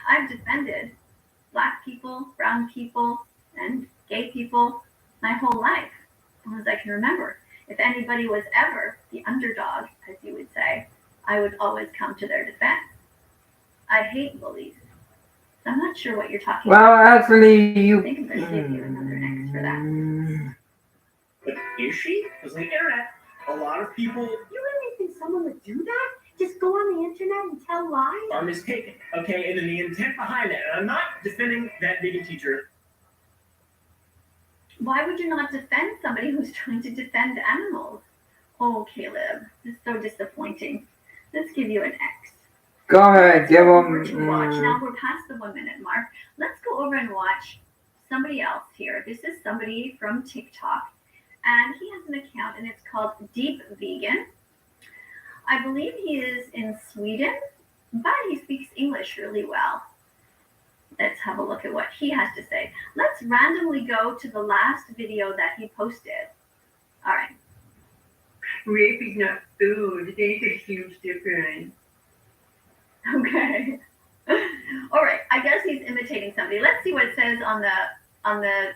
I've defended black people, brown people, and gay people my whole life, as long as I can remember. If anybody was ever the underdog, as you would say, I would always come to their defense. I hate bullies. So I'm not sure what you're talking Well, about. actually, you. I think I'm going to give you another X for that. But is she? Because on the internet, a lot of people You really think someone would do that? Just go on the internet and tell lies? are mistaken, okay? And then the intent behind it, and I'm not defending that vegan teacher. Why would you not defend somebody who's trying to defend animals? Oh, Caleb, this is so disappointing. Let's give you an X. Go ahead, give Over to him. watch. Now we're past the 1 minute mark. Let's go over and watch somebody else here. This is somebody from TikTok, and he has an account, and it's called Deep Vegan. I believe he is in Sweden, but he speaks English really well. Let's have a look at what he has to say. Let's randomly go to the last video that he posted. All right. Rape is not food. There's a huge difference. Okay. All right. I guess he's imitating somebody. Let's see what it says on the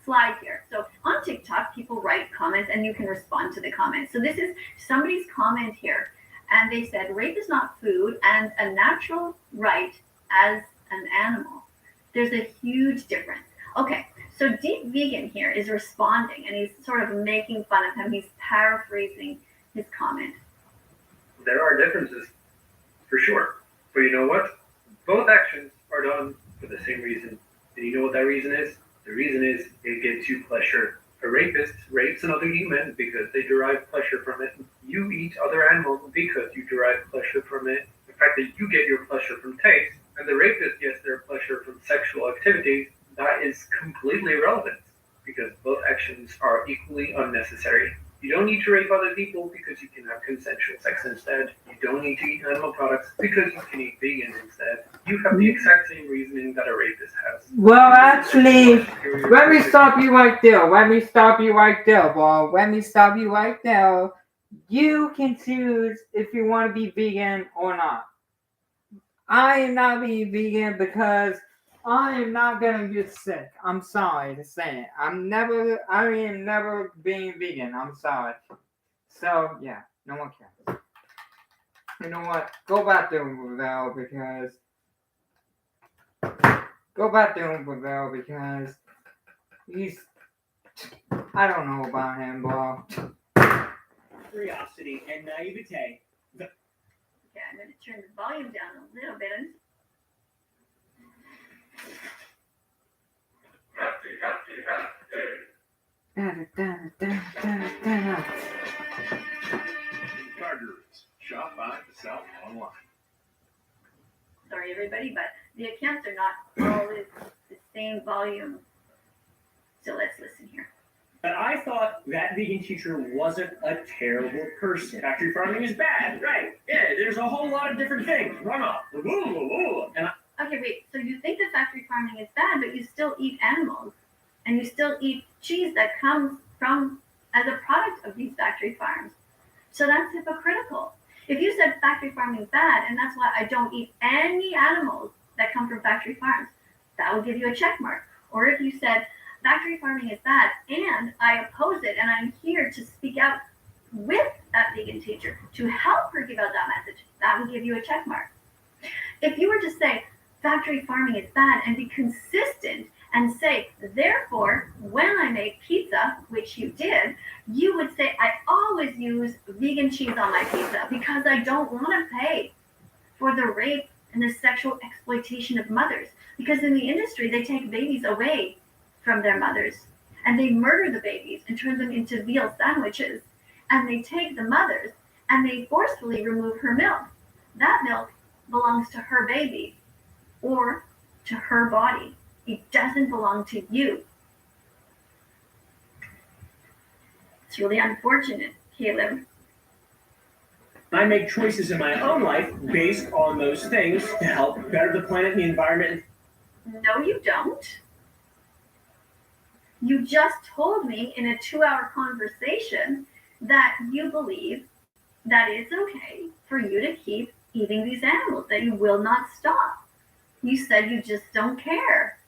slide here. So on TikTok, people write comments and you can respond to the comments. So this is somebody's comment here. And they said, rape is not food and a natural right as an animal. There's a huge difference. Okay, so Deep Vegan here is responding, and he's sort of making fun of him. He's paraphrasing his comment. There are differences, for sure. But you know what? Both actions are done for the same reason. And you know what that reason is? The reason is it gives you pleasure. A rapist rapes another human because they derive pleasure from it. You eat other animals because you derive pleasure from it. The fact that you get your pleasure from taste and the rapist gets their pleasure from sexual activities, that is completely irrelevant because both actions are equally unnecessary. You don't need to rape other people because you can have consensual sex instead. You don't need to eat animal products because you can eat vegan instead. You have the exact same reasoning that a rapist has. Well, actually, let me stop you right there. Let me stop you right there, bro. Let me stop you right there. You can choose if you want to be vegan or not. I am not being vegan because I am not gonna get sick. I'm sorry to say it. I am never being vegan. I'm sorry. So yeah, no one cares. You know what? Go back to Lavelle because he's. I don't know about him, bro. Curiosity and naivete. Okay, I'm going to turn the volume down a little bit. Cargers. Shop, buy, sell online. Sorry, everybody, but the accounts are not always the same volume. So let's listen here. But I thought that vegan teacher wasn't a terrible person. Factory farming is bad, right? Yeah, there's a whole lot of different things. Runoff. And Okay, wait. So you think that factory farming is bad, but you still eat animals, and you still eat cheese that comes from as a product of these factory farms. So that's hypocritical. If you said factory farming is bad, and that's why I don't eat any animals that come from factory farms, that would give you a check mark. Or if you said factory farming is bad, and I oppose it, and I'm here to speak out with that vegan teacher to help her give out that message, that would give you a check mark. If you were to say factory farming is bad and be consistent and say, therefore, when I make pizza, which you did, you would say, I always use vegan cheese on my pizza because I don't want to pay for the rape and the sexual exploitation of mothers. Because in the industry, they take babies away from their mothers and they murder the babies and turn them into veal sandwiches. And they take the mothers and they forcefully remove her milk. That milk belongs to her baby or to her body. It doesn't belong to you. It's really unfortunate, Caleb. I make choices in my own life based on those things to help better the planet and the environment. No, you don't. You just told me in a 2-hour conversation that you believe that it's okay for you to keep eating these animals, that you will not stop. You said you just don't care.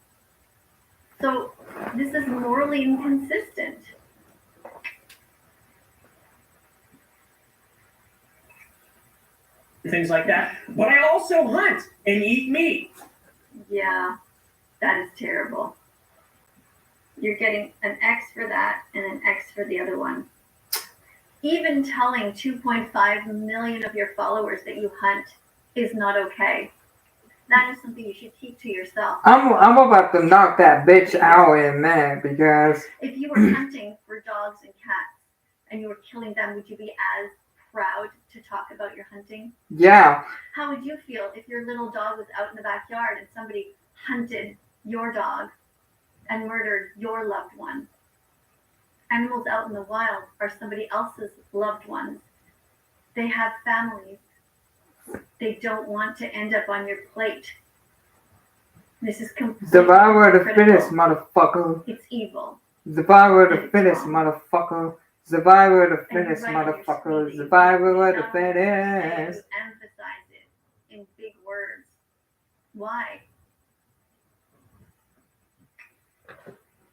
So this is morally inconsistent. Things like that. But I also hunt and eat meat. Yeah, that is terrible. You're getting an X for that and an X for the other one. Even telling 2.5 million of your followers that you hunt is not okay. That is something you should keep to yourself. I'm about to knock that bitch out in a minute because if you were hunting for dogs and cats and you were killing them, would you be as proud to talk about your hunting? Yeah. How would you feel if your little dog was out in the backyard and somebody hunted your dog and murdered your loved one? Animals out in the wild are somebody else's loved ones. They have families. They don't want to end up on your plate. This is completely survival of the critical. fittest, motherfucker. It's evil. Survival of the fittest, motherfucker. Survival of the fittest, motherfucker. Survival of the fittest. You emphasize it in big words. Why?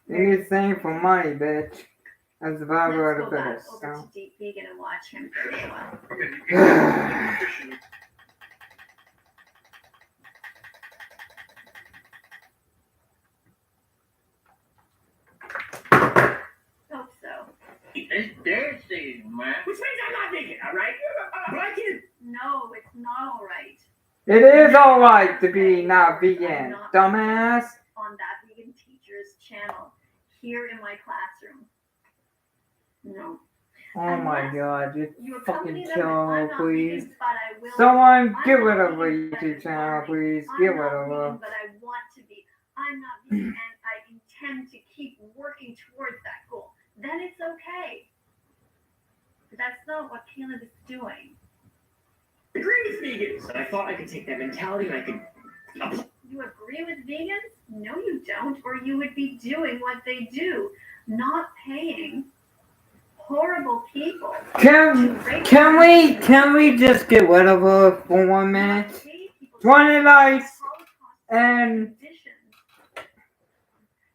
Anything for money, bitch. And survival Let's of go the back fittest. over to Deep Vegan and watch him for a while. vegan, all right? But I can. No, it's not all right. It is alright to be not vegan, dumbass. On that vegan teacher's channel here in my classroom. No. Oh my god, You you accompany fucking them, kill I'm her, not please. vegan, but I will. Someone I'm get not rid of her vegan, but YouTube I channel, want please. to be. Get I'm rid not of vegan, her. but I want to be. I'm not vegan, and I intend to keep working towards that goal. Then it's okay. But that's not what Caleb is doing. I agree with vegans. And I thought I could take that mentality and I could. You agree with vegans? No, you don't, or you would be doing what they do, not paying horrible people. Can we just get rid of her for 1 minute? 20 likes and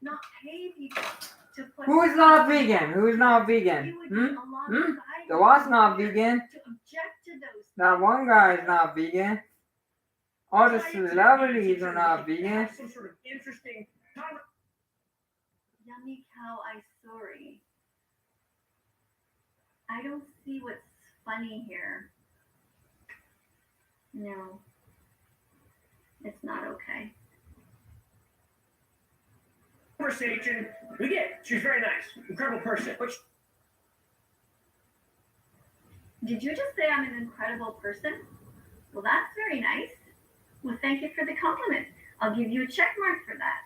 not pay people to put. who's not vegan? Who's not vegan? The what's not vegan? To object to those. That one guy is not vegan. All the celebrities are not vegan. Some sort of interesting. Yummy cow, I'm sorry. I don't see what's funny here. No. It's not okay. Conversation. We get. She's very nice. Incredible person. But Did you just say I'm an incredible person? Well, that's very nice. Well, thank you for the compliment. I'll give you a check mark for that.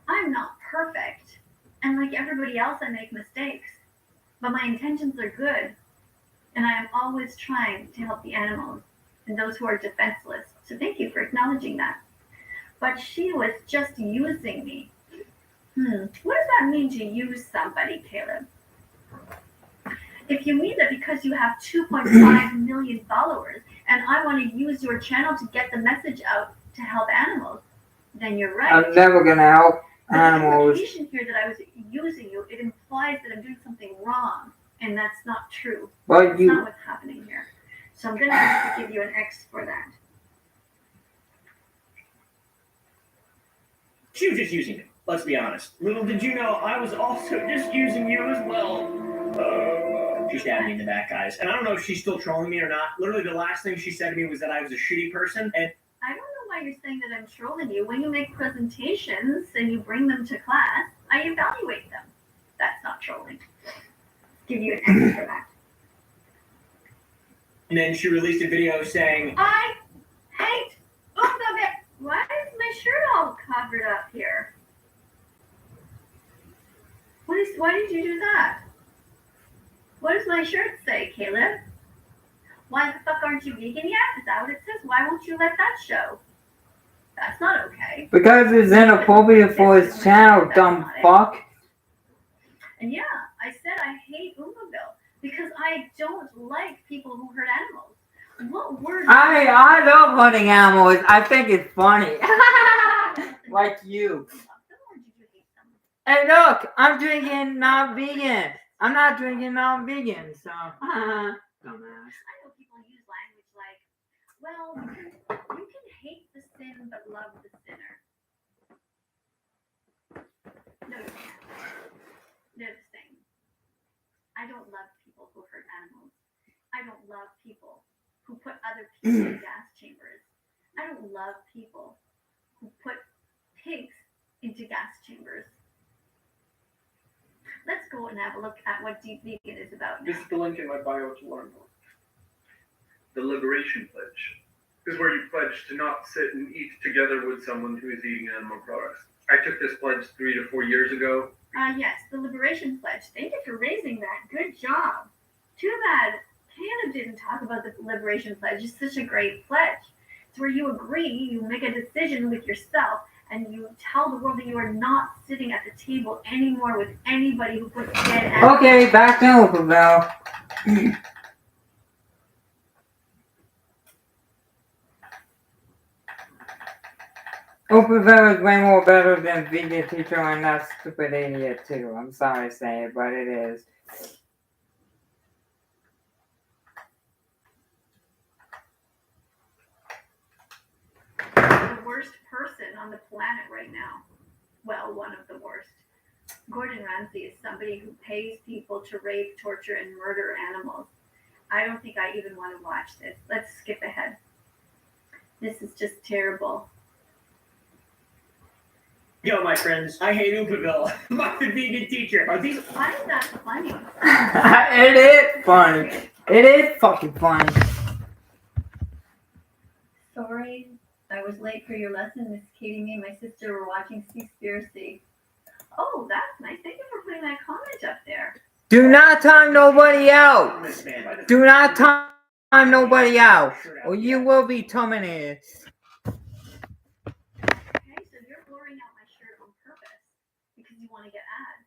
I'm not perfect. And like everybody else, I make mistakes. But my intentions are good. And I am always trying to help the animals and those who are defenseless. So thank you for acknowledging that. But she was just using me. What does that mean to use somebody, Caleb? If you mean that because you have 2.5 million followers and I want to use your channel to get the message out to help animals, then you're right. I'm never gonna help animals. The implication here that I was using you, it implies that I'm doing something wrong, and that's not true. But That's not what's happening here. So I'm going to have to give you an X for that. she was just using me. Let's be honest. Little did you know, I was also just using you as well. She stabbed me in the back, guys. And I don't know if she's still trolling me or not. Literally, the last thing she said to me was that I was a shitty person. And I don't know why you're saying that I'm trolling you. When you make presentations and you bring them to class, I evaluate them. That's not trolling. Give you an X for that. And then she released a video saying, I hate Umbabe. Why is my shirt all covered up here? Why did you do that? What does my shirt say, Caleb? Why the fuck aren't you vegan yet? Is that what it says? Why won't you let that show? That's not okay. Because it's inappropriate for his channel, dumb fuck. And yeah, I said I hate Umaville because I don't like people who hurt animals. What word? I love hunting animals. I think it's funny. Like you. Hey, look, I'm drinking non-vegan. I'm not drinking non-vegan, so. Dumbass. I know people use language like, well, you can hate the sin but love the sinner. No, you can't. They're the same. I don't love people who hurt animals. I don't love people who put other people in gas chambers. I don't love people who put pigs into gas chambers. Let's go and have a look at what Deep Vegan is about now. This is the link in my bio to learn more. The Liberation Pledge is where you pledge to not sit and eat together with someone who is eating animal products. I took this pledge 3 to 4 years ago. Yes, the Liberation Pledge. Thank you for raising that. Good job. Too bad Caleb didn't talk about the Liberation Pledge. It's such a great pledge. It's where you agree, you make a decision with yourself, and you tell the world that you are not sitting at the table anymore with anybody who puts dead animals. Okay, back down with the bell. Open Bell is way more better than Vegan Teacher and that stupid idiot too. I'm sorry to say it, but it is. The worst person on the planet right now. Well, one of the worst. Gordon Ramsay is somebody who pays people to rape, torture, and murder animals. I don't think I even want to watch this. Let's skip ahead. This is just terrible. Yo, my friends, I hate Oopaville. I'm the vegan teacher. Are these? Why is that funny? It is funny. It is fucking funny. Sorry, I was late for your lesson. Miss Katie and my sister were watching Seaspiracy. Oh, that's nice. Thank you for putting that comment up there. Do not time nobody out. Do not time nobody out, or you will be terminated. Okay, so you're blurring out my shirt on purpose because you want to get ads.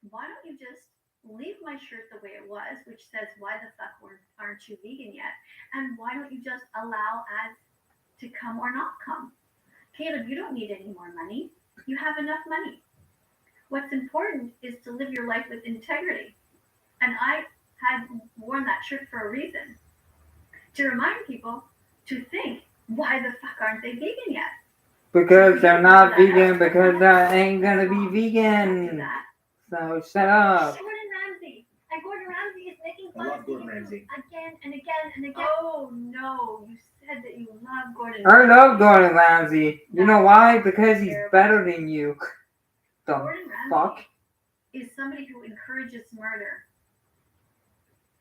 Why don't you just leave my shirt the way it was, which says why the fuck aren't you vegan yet? And why don't you just allow ads to come or not come? Caleb, you don't need any more money. You have enough money. What's important is to live your life with integrity. And I had worn that shirt for a reason. To remind people to think, why the fuck aren't they vegan yet? Because they're not vegan, because they ain't gonna be vegan. So shut up. Gordon Ramsay. And Gordon Ramsay is making fun I love of Gordon vegan Ramsay. again and again and again. Oh no, you said that you love Gordon I Ramsay. love Gordon Ramsay. You know why? Because he's better than you. The Gordon Ramsay fuck? is somebody who encourages murder.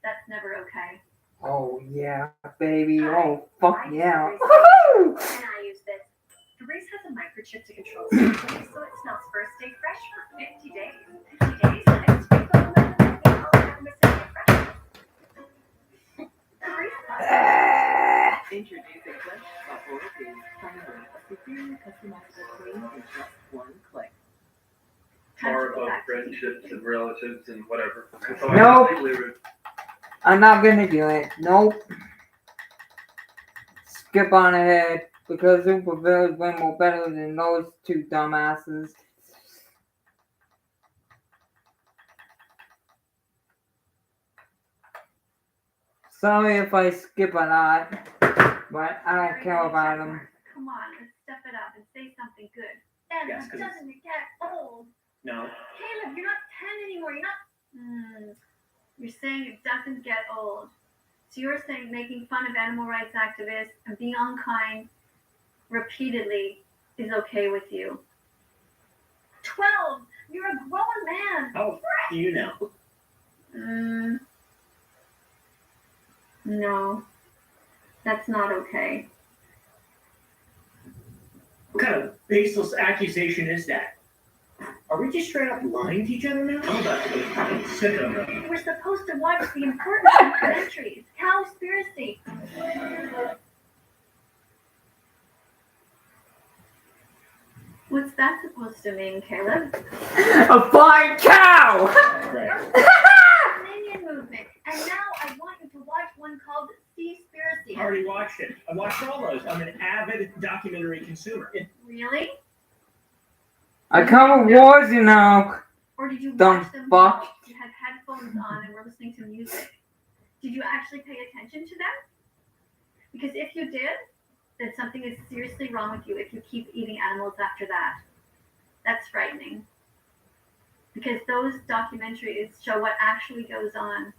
That's never okay. Oh yeah, baby. Oh fuck yeah. And Woohoo! I use this. Febreze has a microchip to control symptoms, so it smells first stay fresh for 50 days. 50 days, and it's free from all aromatherapy fresh. Febreze. Introducing Fresh Buffalo Cream, Primer, a superior customizable cream in just one click. More about friendships and relatives and whatever. So Nope. I completely agree. I'm not gonna do it. Nope. Skip on ahead because Superville is way more better than those two dumbasses. Sorry if I skip a lot, but I don't care about them. Come on, let's step it up and say something good. And Yes, 'cause doesn't it get old? No. Caleb, you're not 10 anymore. You're not. You're saying it doesn't get old. So you're saying making fun of animal rights activists and being unkind repeatedly is okay with you. 12. You're a grown man. How do you know? No, that's not okay. What kind of baseless accusation is that? Are we just straight up lying to each other now? I'm about to get sick of it. We're supposed to watch the important documentaries. Cowspiracy. What's that supposed to mean, Caleb? A fine cow! Right. Minion movement. And now I want you to watch one called Seaspiracy. I already watched it. I watched all those. I'm an avid documentary consumer. Really? I cover wars, you know. Or did you Dumb watch them fuck. while you had headphones on and were listening to music? Did you actually pay attention to them? Because if you did, then something is seriously wrong with you if you keep eating animals after that. That's frightening. Because those documentaries show what actually goes on.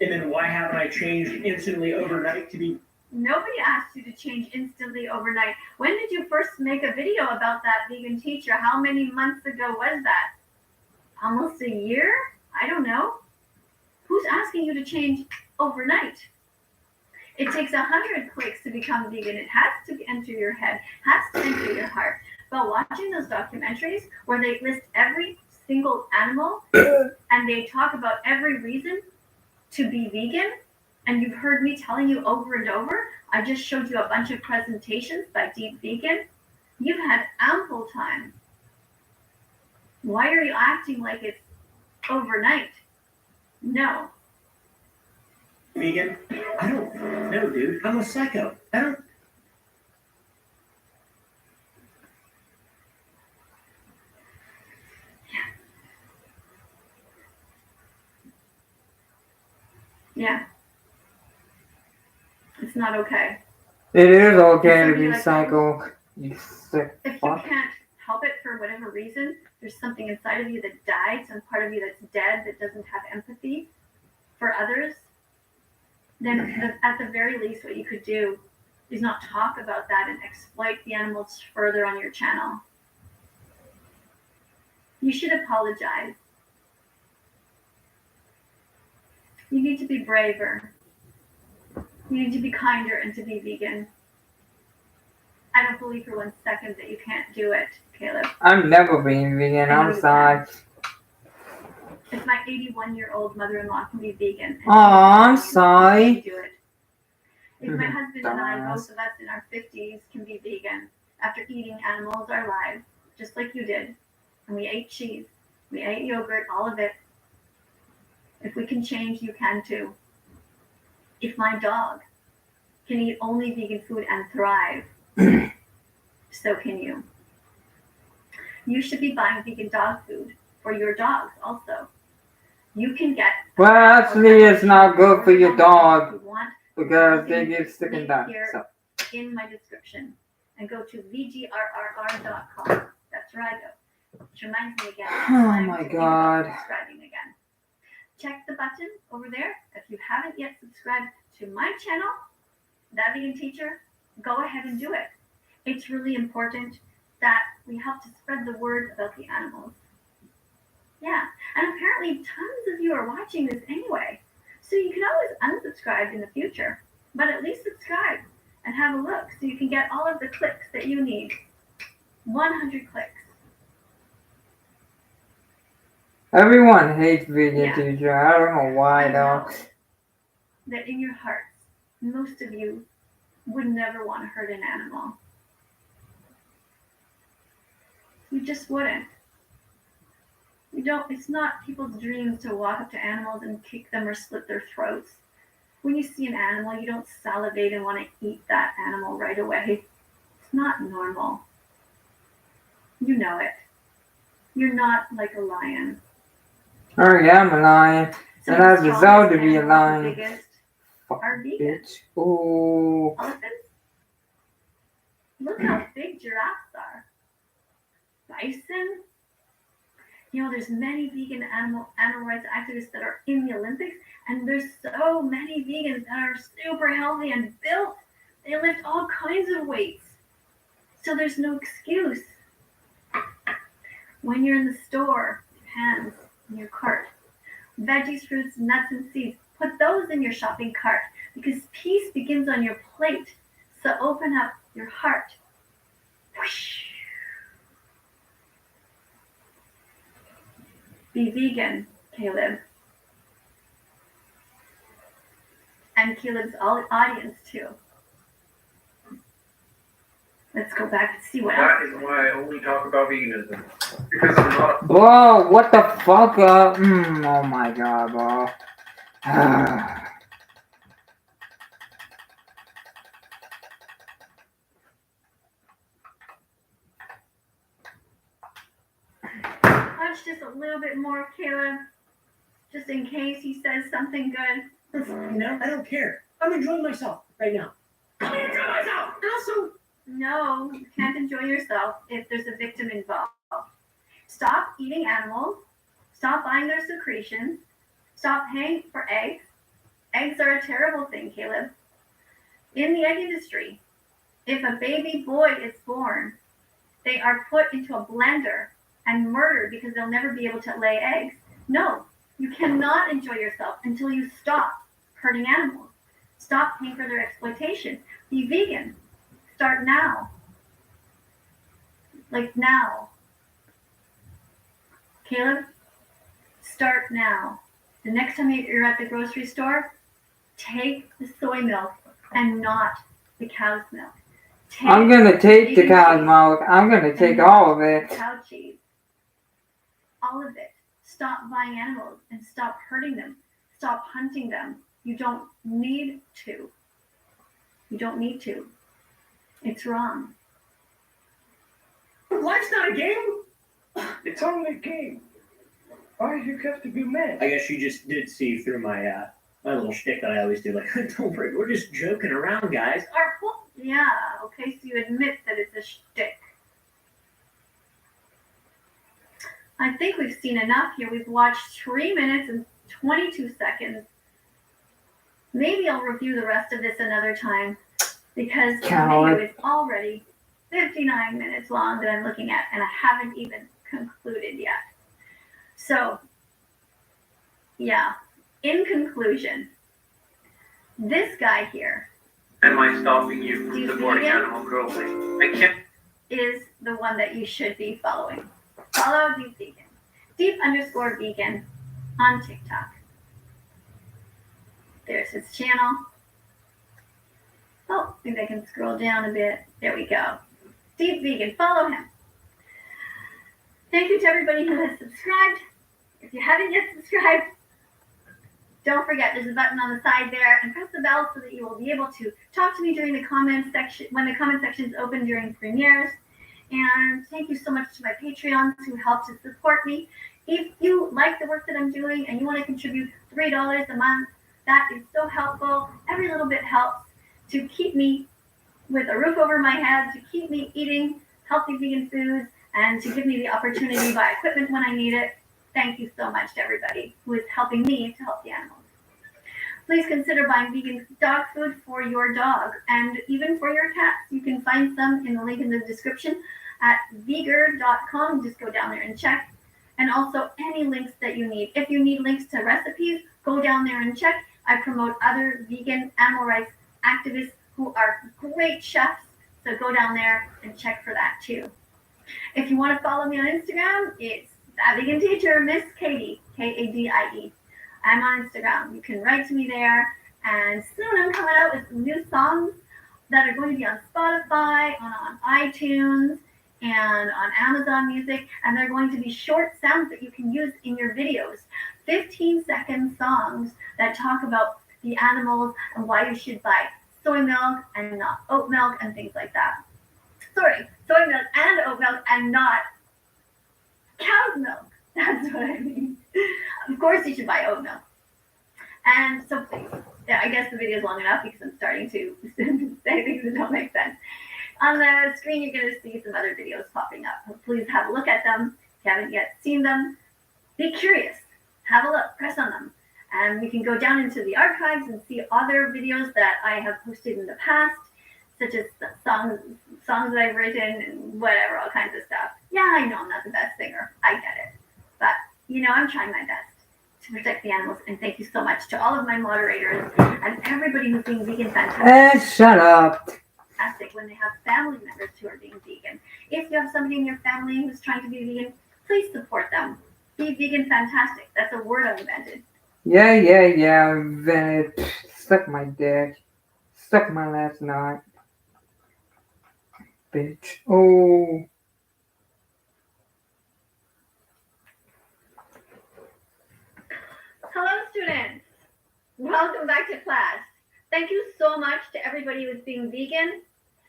And then why haven't I changed instantly overnight to be... Nobody asked you to change instantly overnight. When did you first make a video about that vegan teacher? How many months ago was that? Almost a year? I don't know. Who's asking you to change overnight? It takes 100 clicks to become vegan. It has to enter your head, has to enter your heart. But watching those documentaries where they list every single animal and they talk about every reason to be vegan, and you've heard me telling you over and over, I just showed you a bunch of presentations by Deep Vegan. You've had ample time. Why are you acting like it's overnight? No. Vegan? I don't know, dude. I'm a psycho. I don't... Yeah. It's not okay. It is okay to Somebody be like- psycho. You sick If you fuck. can't help it for whatever reason, there's something inside of you that died, some part of you that's dead that doesn't have empathy for others, then at the very least what you could do is not talk about that and exploit the animals further on your channel. You should apologize. You need to be braver. You need to be kinder and to be vegan. I don't believe for 1 second that you can't do it, Caleb. I'm never being vegan. I'm sorry. If my 81-year-old mother-in-law can be vegan, and Aw, I'm she can sorry. do it. If my husband and I, both of us in our 50s, can be vegan after eating animals our lives, just like you did, and we ate cheese, we ate yogurt, all of it. If we can change, you can too. If my dog can eat only vegan food and thrive, so can you. You should be buying vegan dog food for your dogs also. You can get. Well, actually, it's not good for your dog because they get sick and die. So. In my description, and go to vgrrr.com. That's where I go. Which reminds me again. Oh my God. Subscribing again. Check the button over there. If you haven't yet subscribed to my channel, That Vegan Teacher, go ahead and do it. It's really important that we help to spread the word about the animals. Yeah, and apparently tons of you are watching this anyway. So you can always unsubscribe in the future, but at least subscribe and have a look so you can get all of the clicks that you need. 100 clicks. Everyone hates Vegan Yeah. Teacher. I don't know why I though. know that in your hearts, most of you would never want to hurt an animal. You just wouldn't. You don't. It's not people's dreams to walk up to animals and kick them or slit their throats. When you see an animal, you don't salivate and want to eat that animal right away. It's not normal. You know it. You're not like a lion. Oh yeah, I'm a lion. Some And of I the deserve strongest to be a animals, lion. the biggest, Fuck, are vegan. bitch. Ooh. Elephants. Look how big giraffes are. Bison. You know, there's many vegan animal rights activists that are in the Olympics, and there's so many vegans that are super healthy and built. They lift all kinds of weights. So there's no excuse. When you're in the store, hands in your cart. Veggies, fruits, nuts, and seeds. Put those in your shopping cart because peace begins on your plate. So open up your heart. Whoosh. Be vegan, Caleb. And Caleb's audience too. Let's go back and see what That else. is why I only talk about veganism. Because I'm not a Bro, what the fuck? Oh my God, bro. Punch just a little bit more, Caleb. Just in case he says something good. You know, I don't care. I'm enjoying myself right now. I'm gonna enjoy myself. And also, No, you can't enjoy yourself if there's a victim involved. Stop eating animals. Stop buying their secretions. Stop paying for eggs. Eggs are a terrible thing, Caleb. In the egg industry, if a baby boy is born, they are put into a blender and murdered because they'll never be able to lay eggs. No, you cannot enjoy yourself until you stop hurting animals. Stop paying for their exploitation. Be vegan. Start now. Like now. Caleb, start now. The next time you're at the grocery store, take the soy milk and not the cow's milk. I'm gonna take the vegan cow's cheese milk. I'm gonna take and all of it. cow cheese. All of it. Stop buying animals and stop hurting them. Stop hunting them. You don't need to. You don't need to. It's wrong. life's not a game. It's only a game. Why do you have to be mad? I guess you just did see through my my little shtick that I always do. Like, don't worry, we're just joking around, guys. Yeah, okay, so you admit that it's a shtick. I think we've seen enough here. We've watched 3 minutes and 22 seconds. Maybe I'll review the rest of this another time because the video is already 59 minutes long that I'm looking at, and I haven't even concluded yet. So, yeah, in conclusion, this guy here. Am I stopping you from Do you supporting see it? animal cruelty? I can't. Is the one that you should be following. Follow Deep Vegan. Deep_vegan on TikTok. There's his channel. Oh, maybe I can scroll down a bit. There we go. Deep Vegan. Follow him. Thank you to everybody who has subscribed. If you haven't yet subscribed, don't forget there's a button on the side there, and press the bell so that you will be able to talk to me during the comment section when the comment section is open during premieres. And thank you so much to my Patreons who help to support me. If you like the work that I'm doing and you want to contribute $3 a month, that is so helpful. Every little bit helps to keep me with a roof over my head, to keep me eating healthy vegan foods, and to give me the opportunity to buy equipment when I need it. Thank you so much to everybody who is helping me to help the animals. Please consider buying vegan dog food for your dog and even for your cats. You can find some in the link in the description at veger.com. Just go down there and check. And also any links that you need. If you need links to recipes, go down there and check. I promote other vegan animal rights activists who are great chefs. So go down there and check for that too. If you want to follow me on Instagram, it's That Vegan Teacher, Miss Katie, Kadie. I'm on Instagram. You can write to me there. And soon I'm coming out with some new songs that are going to be on Spotify, on iTunes, and on Amazon Music. And they're going to be short sounds that you can use in your videos. 15-second songs that talk about the animals and why you should buy soy milk and not oat milk and things like that. Sorry, soy milk and oat milk and not cow's milk. That's what I mean. Of course you should buy oat milk. And so please, I guess the video is long enough because I'm starting to say things that don't make sense. On the screen, you're going to see some other videos popping up. Please have a look at them. If you haven't yet seen them, be curious. Have a look. Press on them. And we can go down into the archives and see other videos that I have posted in the past, such as songs that I've written and whatever, all kinds of stuff. Yeah, I know I'm not the best singer. I get it. But, I'm trying my best to protect the animals. And thank you so much to all of my moderators and everybody who's being vegan fantastic. Shut up. Fantastic when they have family members who are being vegan. If you have somebody in your family who's trying to be vegan, please support them. Be vegan fantastic. That's a word I've invented. Yeah. Invented. Suck my dick. Suck my last knot. Bitch. Oh. Hello, students. Welcome back to class. Thank you so much to everybody who's being vegan,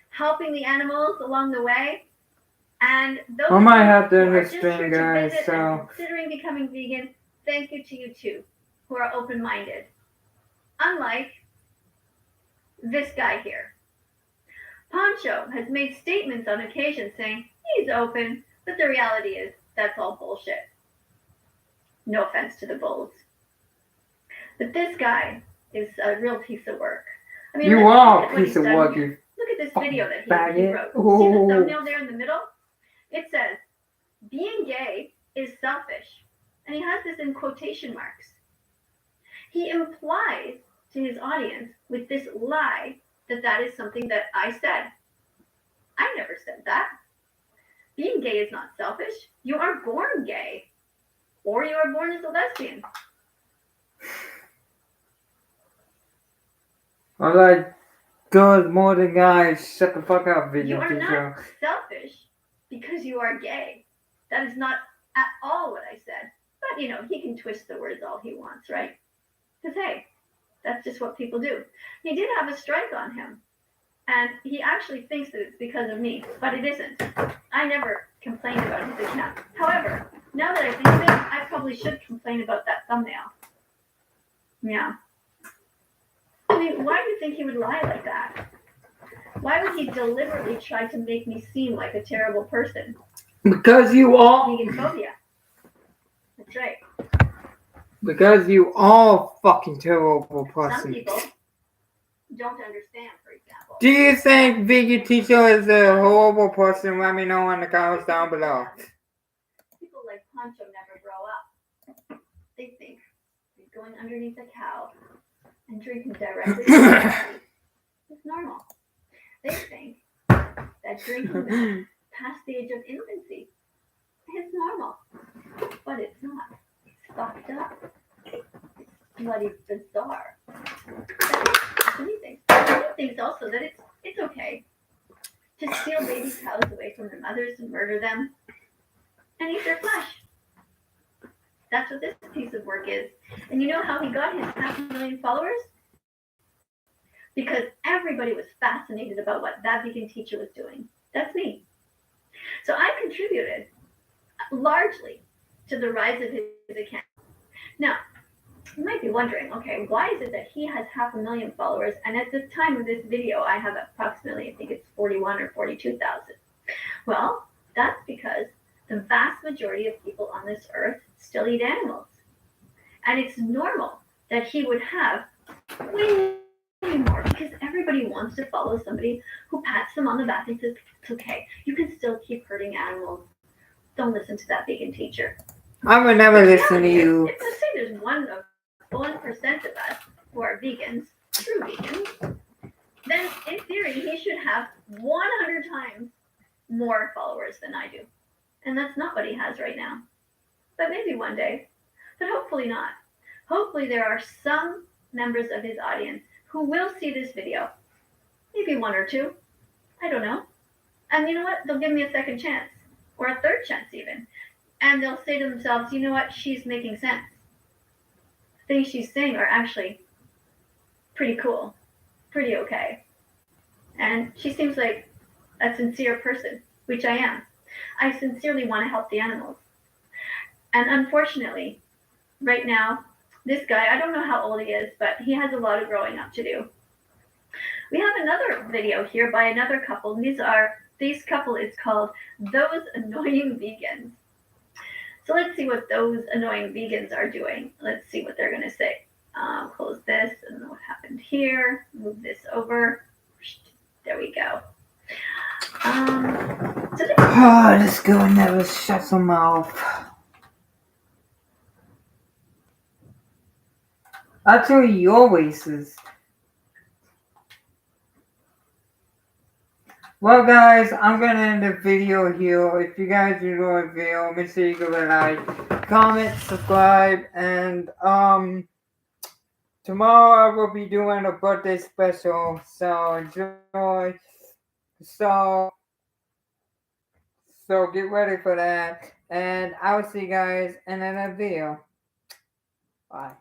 helping the animals along the way. And those I might have to who end are the just stream, here to guys, visit so and considering becoming vegan, thank you to you too, who are open-minded. Unlike this guy here. Poncho has made statements on occasion saying he's open, but the reality is that's all bullshit. No offense to the bulls. But this guy is a real piece of work. I mean, you look are at a what piece he's of done work, here. you Look at this video that he faggot. wrote. Oh. See the thumbnail there in the middle? It says, being gay is selfish. And he has this in quotation marks. He implies to his audience with this lie that that is something that I said. I never said that. Being gay is not selfish. You are born gay. Or you are born as a lesbian. I'm like, good morning, guys. Shut the fuck up, video You are teacher. not selfish because you are gay. That is not at all what I said. But, he can twist the words all he wants, right? Because, hey, that's just what people do. He did have a strike on him. And he actually thinks that it's because of me. But it isn't. I never complained about his account. However, now that I think of it, I probably should complain about that thumbnail. Yeah. I mean, why do you think he would lie like that? Why would he deliberately try to make me seem like a terrible person? Because you all. Vegan phobia. That's right. Because you all fucking terrible Some person. people don't understand, for example. Do you think vegan teacher is a horrible person? Let me know in the comments down below. People like Pancho never grow up. They think he's going underneath a cow and drinking directly from the cow is normal. They think that drinking milk past the age of infancy is normal. But it's not. It's fucked up. It's bloody bizarre. That's what he thinks. He thinks also that it's okay to steal baby cows away from their mothers and murder them and eat their flesh. That's what this piece of work is. And you know how he got his 500,000 followers? Because everybody was fascinated about what that vegan teacher was doing. That's me. So I contributed largely to the rise of his account. Now, you might be wondering, okay, why is it that he has 500,000 followers, and at the time of this video, I have approximately, I think it's 41 or 42,000. Well, that's because the vast majority of people on this earth still eat animals. And it's normal that he would have way more, because everybody wants to follow somebody who pats them on the back and says, it's okay, you can still keep hurting animals. Don't listen to that vegan teacher. I would never listen to you. If let's say there's 1% of us who are vegans, true vegans, then in theory he should have 100 times more followers than I do. And that's not what he has right now. But maybe one day. But hopefully not. Hopefully there are some members of his audience who will see this video. Maybe one or two. I don't know. And you know what? They'll give me a second chance. Or a third chance even. And they'll say to themselves, you know what? She's making sense. Things she's saying are actually pretty cool. Pretty okay. And she seems like a sincere person, which I am. I sincerely want to help the animals. And unfortunately, right now, this guy, I don't know how old he is, but he has a lot of growing up to do. We have another video here by another couple. This couple is called Those Annoying Vegans. So let's see what those annoying vegans are doing. Let's see what they're going to say. Close this, and what happened here. Move this over. There we go. This girl never shuts her mouth. Actually, you're racist. Well, guys, I'm gonna end the video here. If you guys enjoyed the video, make sure you give it a like, comment, subscribe, and tomorrow I will be doing a birthday special. So enjoy. So get ready for that, and I will see you guys in another video. Bye.